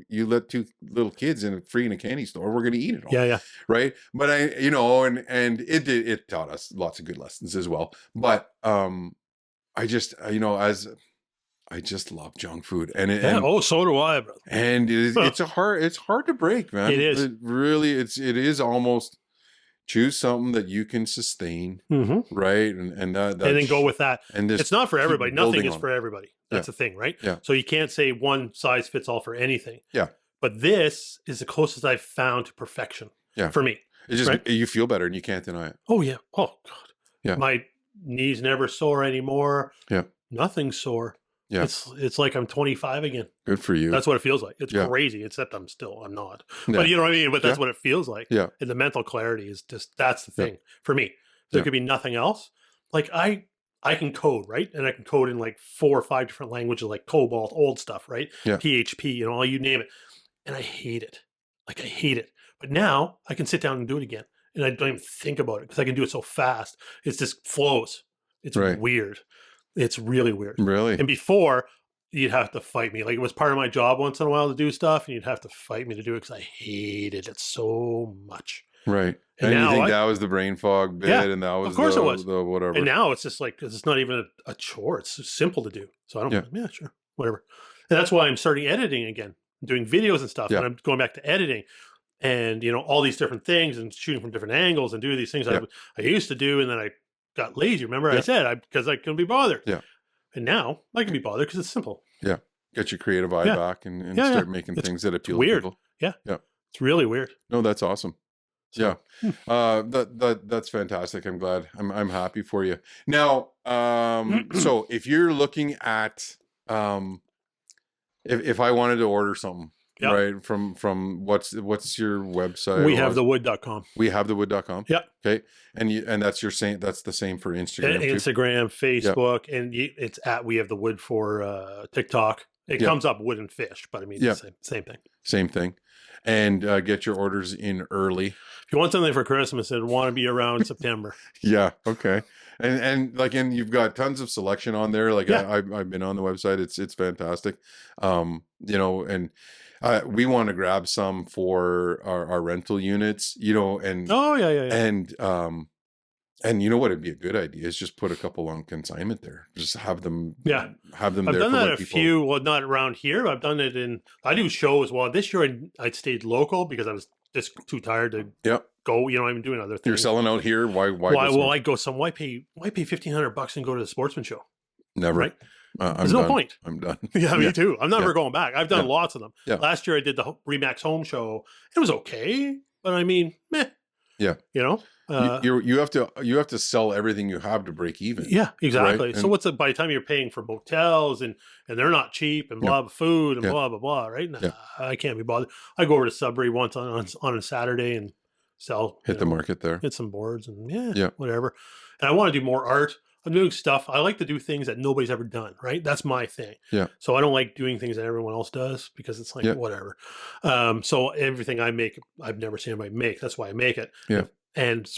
S1: You let 2 little kids free in a candy store, we're going to eat it all.
S2: Yeah,
S1: right. But and it taught us lots of good lessons as well. But I just I just love junk food, and
S2: so do I, brother.
S1: And it's hard to break, man.
S2: It is
S1: it is almost. Choose something that you can sustain, right? And then
S2: go with that. And it's not for everybody. Nothing is for everybody. That's the thing, right?
S1: Yeah.
S2: So you can't say one size fits all for anything.
S1: Yeah.
S2: But this is the closest I've found to perfection.
S1: Yeah.
S2: For me.
S1: It's just you feel better and you can't deny it.
S2: Oh yeah. Oh God.
S1: Yeah.
S2: My knees never sore anymore.
S1: Yeah.
S2: Nothing's sore. Yeah. It's like I'm 25 again.
S1: Good for you.
S2: That's what it feels like. It's crazy, except I'm not.
S1: Yeah.
S2: But you know what I mean? But that's what it feels like.
S1: Yeah.
S2: And the mental clarity is that's the thing for me. There could be nothing else. Like I can code, right? And I can code in like 4 or 5 different languages, like COBOL, old stuff, right?
S1: Yeah.
S2: PHP, you name it. And I hate it. Like I hate it. But now I can sit down and do it again. And I don't even think about it because I can do it so fast. It just flows. It's weird. It's really weird.
S1: Really?
S2: And before, you'd have to fight me. Like it was part of my job once in a while to do stuff, and you'd have to fight me to do it because I hated it so much.
S1: Right. And you think that was the brain fog bit, and that was
S2: of course it was
S1: the whatever.
S2: And now it's just like it's not even a chore. It's simple to do. So I don't. Yeah, sure, whatever. And that's why I'm starting editing again, doing videos and stuff, and I'm going back to editing. And all these different things and shooting from different angles and doing these things I used to do, and then I got lazy. Remember, I said because I couldn't be bothered.
S1: Yeah.
S2: And now I can be bothered because it's simple.
S1: Yeah. Get your creative eye back and start making things that appeal to people.
S2: Yeah.
S1: Yeah.
S2: It's really weird.
S1: No, that's awesome. So, that's fantastic. I'm glad. I'm happy for you. Now, so if you're looking at if I wanted to order something, right, from what's your website?
S2: We have thewood.com.
S1: We have thewood.com.
S2: Yeah.
S1: Okay. And that's that's the same for Instagram.
S2: Instagram, Facebook, and it's at We Have the Wood for TikTok. It comes up wood and fish, but I mean, it's the same thing.
S1: Same thing. And get your orders in early.
S2: If you want something for Christmas, it'd want to be around September.
S1: Yeah. Okay. And you've got tons of selection on there. Like I've been on the website. It's fantastic. And we want to grab some for our rental units, and and you know what, it'd be a good idea is just put a couple on consignment there. Just have them there.
S2: I've done that few, well, not around here. I've done it I do shows. Well, this year I stayed local because I was just too tired to
S1: Yep.
S2: go. You know, I'm doing other things.
S1: You're selling out here. Why
S2: Why go some? Why pay $1,500 and go to the sportsman show?
S1: Never.
S2: Right?
S1: I'm
S2: There's
S1: done.
S2: no point.
S1: I'm done.
S2: Yeah, me too. I'm never
S1: Yeah.
S2: going back. I've done lots of them.
S1: Yeah.
S2: Last year I did the Remax Home Show. It was okay, but I mean, meh.
S1: Yeah.
S2: You know,
S1: you have to sell everything you have to break even.
S2: Yeah, exactly.
S1: Right?
S2: So what's by the time you're paying for motels and they're not cheap and blah food and blah blah blah, right? Nah, I can't be bothered. I go over to Sudbury once on a Saturday and sell,
S1: hit the market there,
S2: hit some boards and whatever. And I want to do more art. I'm doing stuff. I like to do things that nobody's ever done, right? That's my thing.
S1: Yeah.
S2: So I don't like doing things that everyone else does because it's like whatever. So everything I make, I've never seen anybody make. That's why I make it.
S1: Yeah.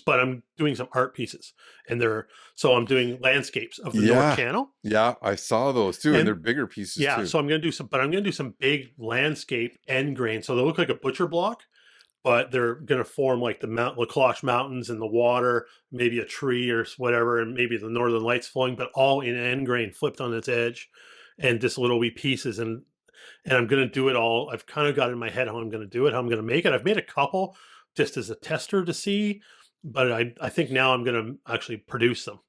S2: But I'm doing some art pieces, and I'm doing landscapes of the North Channel.
S1: Yeah, I saw those too, and they're bigger pieces.
S2: Yeah,
S1: too.
S2: so I'm going to do some big landscape end grain. So they look like a butcher block, but they're going to form like the Lacloche Mountains and the water, maybe a tree or whatever, and maybe the Northern Lights flowing, but all in end grain, flipped on its edge, and just little wee pieces. And I'm going to do it all. I've kind of got in my head how I'm going to do it, how I'm going to make it. I've made a couple just as a tester to see, but I think now I'm going to actually produce them.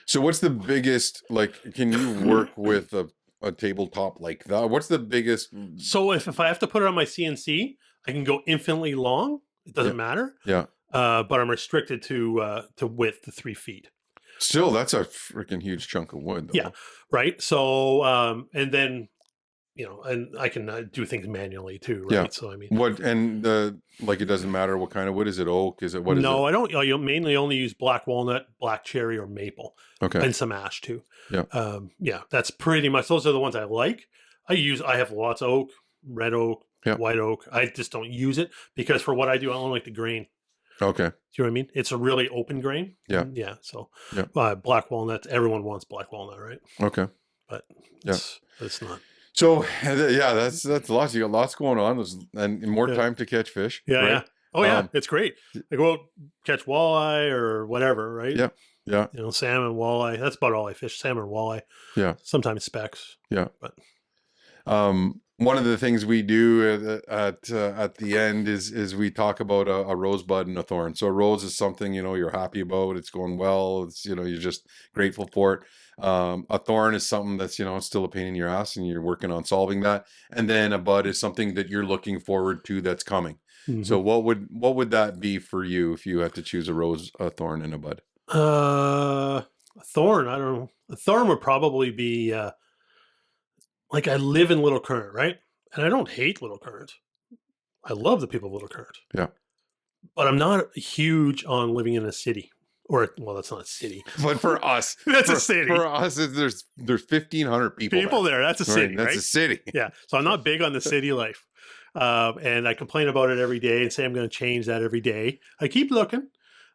S1: So what's the biggest, like, can you work with a tabletop like that? What's the biggest?
S2: So if I have to put it on my CNC, I can go infinitely long. It doesn't matter.
S1: Yeah.
S2: But I'm restricted to width to 3 feet.
S1: Still, that's a freaking huge chunk of wood, though.
S2: Yeah. Right. So, and then, and I can do things manually too. Right.
S1: Yeah.
S2: So, I mean,
S1: it doesn't matter what kind of wood. Is it oak? Is it what?
S2: No,
S1: is it?
S2: I don't. You'll mainly only use black walnut, black cherry, or maple.
S1: Okay.
S2: And some ash too.
S1: Yeah.
S2: That's pretty much, those are the ones I like. I have lots of oak, red oak, white oak. I just don't use it because for what I do, I don't like the grain.
S1: Okay.
S2: Do you know what I mean? It's a really open grain.
S1: Yeah.
S2: Yeah. So black walnut, everyone wants black walnut, right?
S1: Okay.
S2: But it's not.
S1: So that's lots. You got lots going on. And more time to catch fish.
S2: Yeah.
S1: Right?
S2: Yeah. Oh yeah. It's great. I go out, catch walleye or whatever, right?
S1: Yeah. Yeah.
S2: Salmon, walleye. That's about all I fish. Salmon, walleye. Yeah. Sometimes specks.
S1: Yeah.
S2: But
S1: one of the things we do at the end is we talk about a rosebud and a thorn. So a rose is something, you're happy about. It's going well. It's, you're just grateful for it. A thorn is something that's, still a pain in your ass and you're working on solving that. And then a bud is something that you're looking forward to that's coming. Mm-hmm. So what would that be for you if you had to choose a thorn, and a bud?
S2: A thorn, I don't know. A thorn would probably be like, I live in Little Current, right? And I don't hate Little Current. I love the people of Little Current.
S1: Yeah.
S2: But I'm not huge on living in a city. Well, that's not a city.
S1: But for us,
S2: that's a city.
S1: For us, there's 1,500 people there.
S2: That's a city, right?
S1: That's a city.
S2: Yeah. So I'm not big on the city life. And I complain about it every day and say I'm going to change that every day. I keep looking.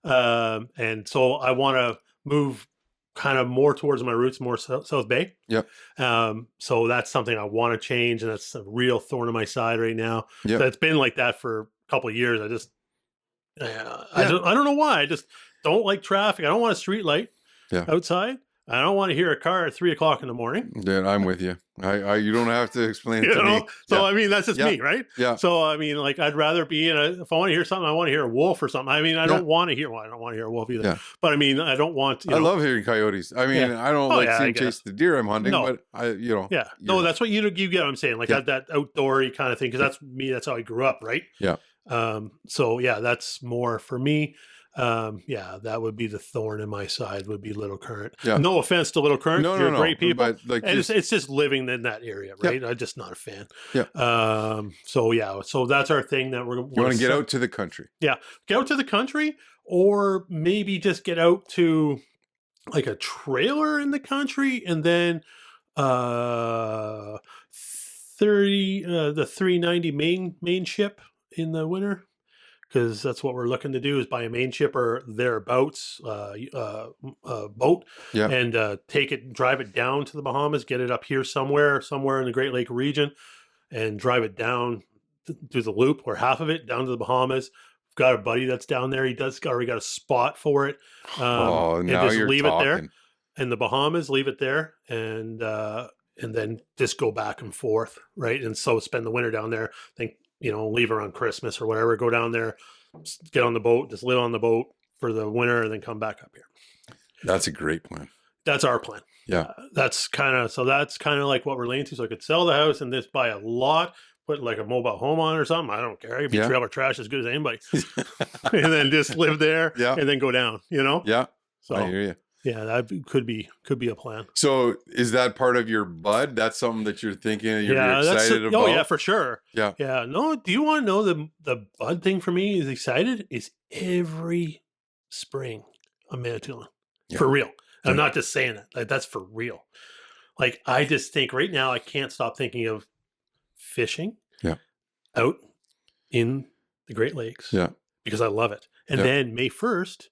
S2: And so I want to move kind of more towards my roots, more South Bay.
S1: Yep.
S2: So that's something I want to change, and that's a real thorn in my side right now.
S1: Yep.
S2: So it's been like that for a couple of years. I don't know why. I just don't like traffic. I don't want a street light outside. I don't want to hear a car at 3:00 in the morning.
S1: Dude, I'm with you. You don't have to explain it to me.
S2: So I mean, that's just me, right?
S1: Yeah.
S2: So I mean, like, I'd rather be if I want to hear something, I want to hear a wolf or something. I mean, I don't want to hear. Well, I don't want to hear a wolf either. Yeah. But I mean, I don't want.
S1: I love hearing coyotes. I mean, I don't seeing chase the deer I'm hunting, but
S2: Yeah. No, that's what you get. What I'm saying, like that outdoory kind of thing, because that's me. That's how I grew up, right?
S1: Yeah.
S2: So that's more for me. That would be the thorn in my side, would be Little Current. Yeah. No offense to Little Current. You're great people. But it's just living in that area, right? I'm just not a fan.
S1: Yeah.
S2: So that's our thing that we're.
S1: You want to get out to the country?
S2: Yeah. Get out to the country, or maybe just get out to like a trailer in the country, and then the 390 main ship in the winter. Because that's what we're looking to do, is buy a main ship or thereabouts boat, and drive it down to the Bahamas, get it up here somewhere in the Great Lake region, and drive it down to the loop, or half of it down to the Bahamas. I've got a buddy that's down there. He already got a spot for it. And just leave it there in the Bahamas, leave it there, and then just go back and forth, right? And so spend the winter down there. leave around Christmas or whatever, go down there, get on the boat, just live on the boat for the winter, and then come back up here.
S1: That's a great plan.
S2: That's our plan.
S1: Yeah.
S2: That's kind of like what we're leaning to. So I could sell the house and just buy a lot, put like a mobile home on or something. I don't care. It'd be trailer trash as good as anybody. And then just live there and then go down,
S1: Yeah.
S2: So
S1: I hear you.
S2: Yeah, that could be a plan.
S1: So is that part of your bud? That's something that you're thinking, you're excited about?
S2: Oh yeah, for sure.
S1: Yeah.
S2: Yeah. No, do you want to know the bud thing for me is excited is every spring on Manitoulin. Yeah. For real. Yeah. I'm not just saying that. Like that's for real. Like I just think right now I can't stop thinking of fishing out in the Great Lakes. Yeah. Because I love it. And then May 1st,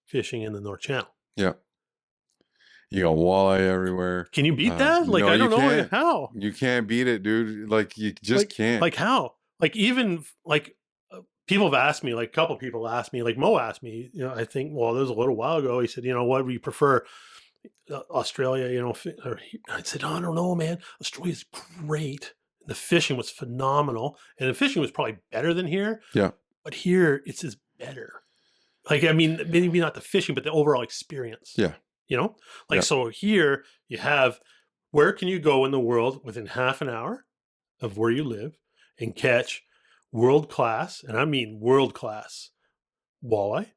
S2: fishing in the North Channel.
S1: Yeah. You got walleye everywhere.
S2: Can you beat that? Like, no, I don't know how.
S1: You can't beat it, dude. Like, you just can't.
S2: Like, how? Like, even, like, people have asked me, like, a couple people asked me, like, Mo asked me, I think, well, there was a little while ago, he said, what do you prefer? Australia, or I said, oh, I don't know, man. Australia's great. The fishing was phenomenal. And the fishing was probably better than here. Yeah. But here, it's just better. Like, I mean, maybe not the fishing, but the overall experience. Yeah. So here you have, where can you go in the world within half an hour of where you live and catch world-class, and I mean world-class, walleye,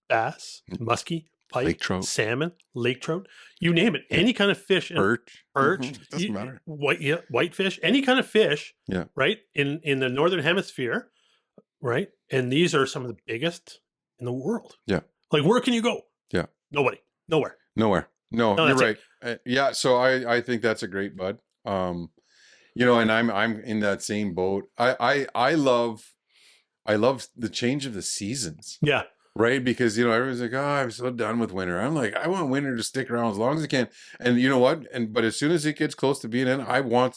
S2: bass, muskie, pike,
S1: lake trout,
S2: salmon, lake trout, you name it, any kind of fish.
S1: Perch.
S2: Doesn't matter. Whitefish, any kind of fish, right, in the Northern Hemisphere, right? And these are some of the biggest in the world. Yeah. Like, where can you go? Yeah. Nowhere. No, you're right. Yeah. So I think that's a great bud. And I'm in that same boat. I love the change of the seasons. Yeah. Right. Because, everyone's like, oh, I'm so done with winter. I'm like, I want winter to stick around as long as it can. And you know what? But as soon as it gets close to being in, I want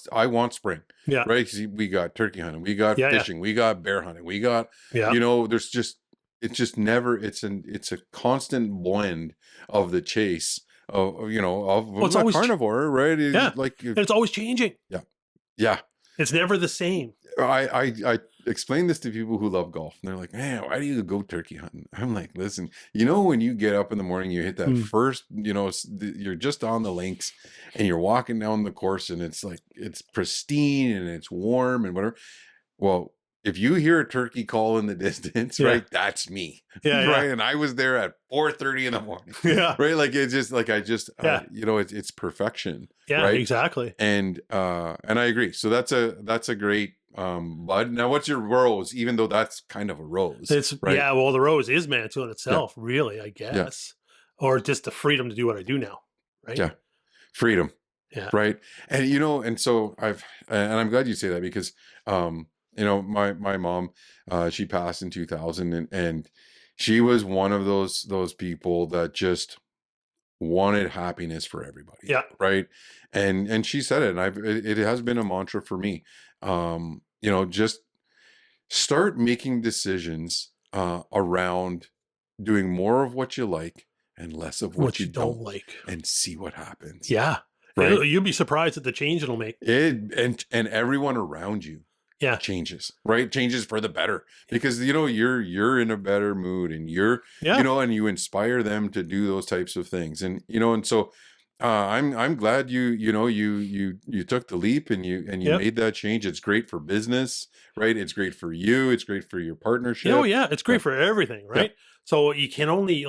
S2: spring. Yeah. Right. Because we got turkey hunting, we got fishing, we got bear hunting, we got, there's just, it's just never, it's a constant blend of the chase of it's always carnivore, right? And it's always changing. Yeah. Yeah. It's never the same. I explain this to people who love golf and they're like, man, why do you go turkey hunting? I'm like, listen, when you get up in the morning, you hit that first, you're just on the links and you're walking down the course and it's like, it's pristine and it's warm and whatever. Well, if you hear a turkey call in the distance, right, that's me. Yeah. Right. And I was there at 4:30 in the morning. Yeah. Right. Like it's just like it's perfection. Yeah, right? Exactly. And I agree. So that's a great bud. Now what's your rose, even though that's kind of a rose? It's right? Yeah, well, the rose is Manitoulin itself, really, I guess. Yeah. Or just the freedom to do what I do now. Right. Yeah. Freedom. Yeah. Right. And and so I'm glad you say that because my mom, she passed in 2000 and she was one of those people that just wanted happiness for everybody. Yeah. Right. And she said it, and it has been a mantra for me. Just start making decisions around doing more of what you like and less of what you don't like, and see what happens. Yeah. Right. You'll be surprised at the change it'll make. And everyone around you. Yeah. Changes, right? Changes for the better because, you're in a better mood and and you inspire them to do those types of things. And, and so I'm glad you took the leap and you made that change. It's great for business, right? It's great for you. It's great for your partnership. Oh yeah. It's great for everything, right? Yeah. So you only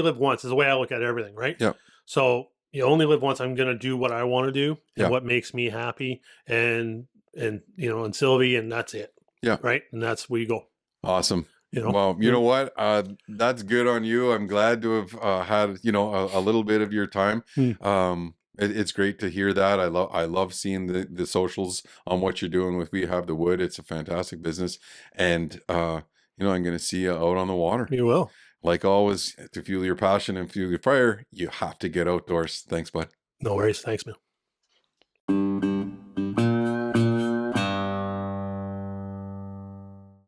S2: live once is the way I look at everything, right? Yeah. So you only live once. I'm going to do what I want to do and what makes me happy and Sylvie, and that's it. Yeah. Right. And that's where you go. Awesome. Well, you know what? That's good on you. I'm glad to have had, a little bit of your time. It's great to hear that. I love seeing the socials on what you're doing with We Have the Wood. It's a fantastic business. And, I'm going to see you out on the water. You will. Like always, to fuel your passion and fuel your fire, you have to get outdoors. Thanks, bud. No worries. Thanks, man.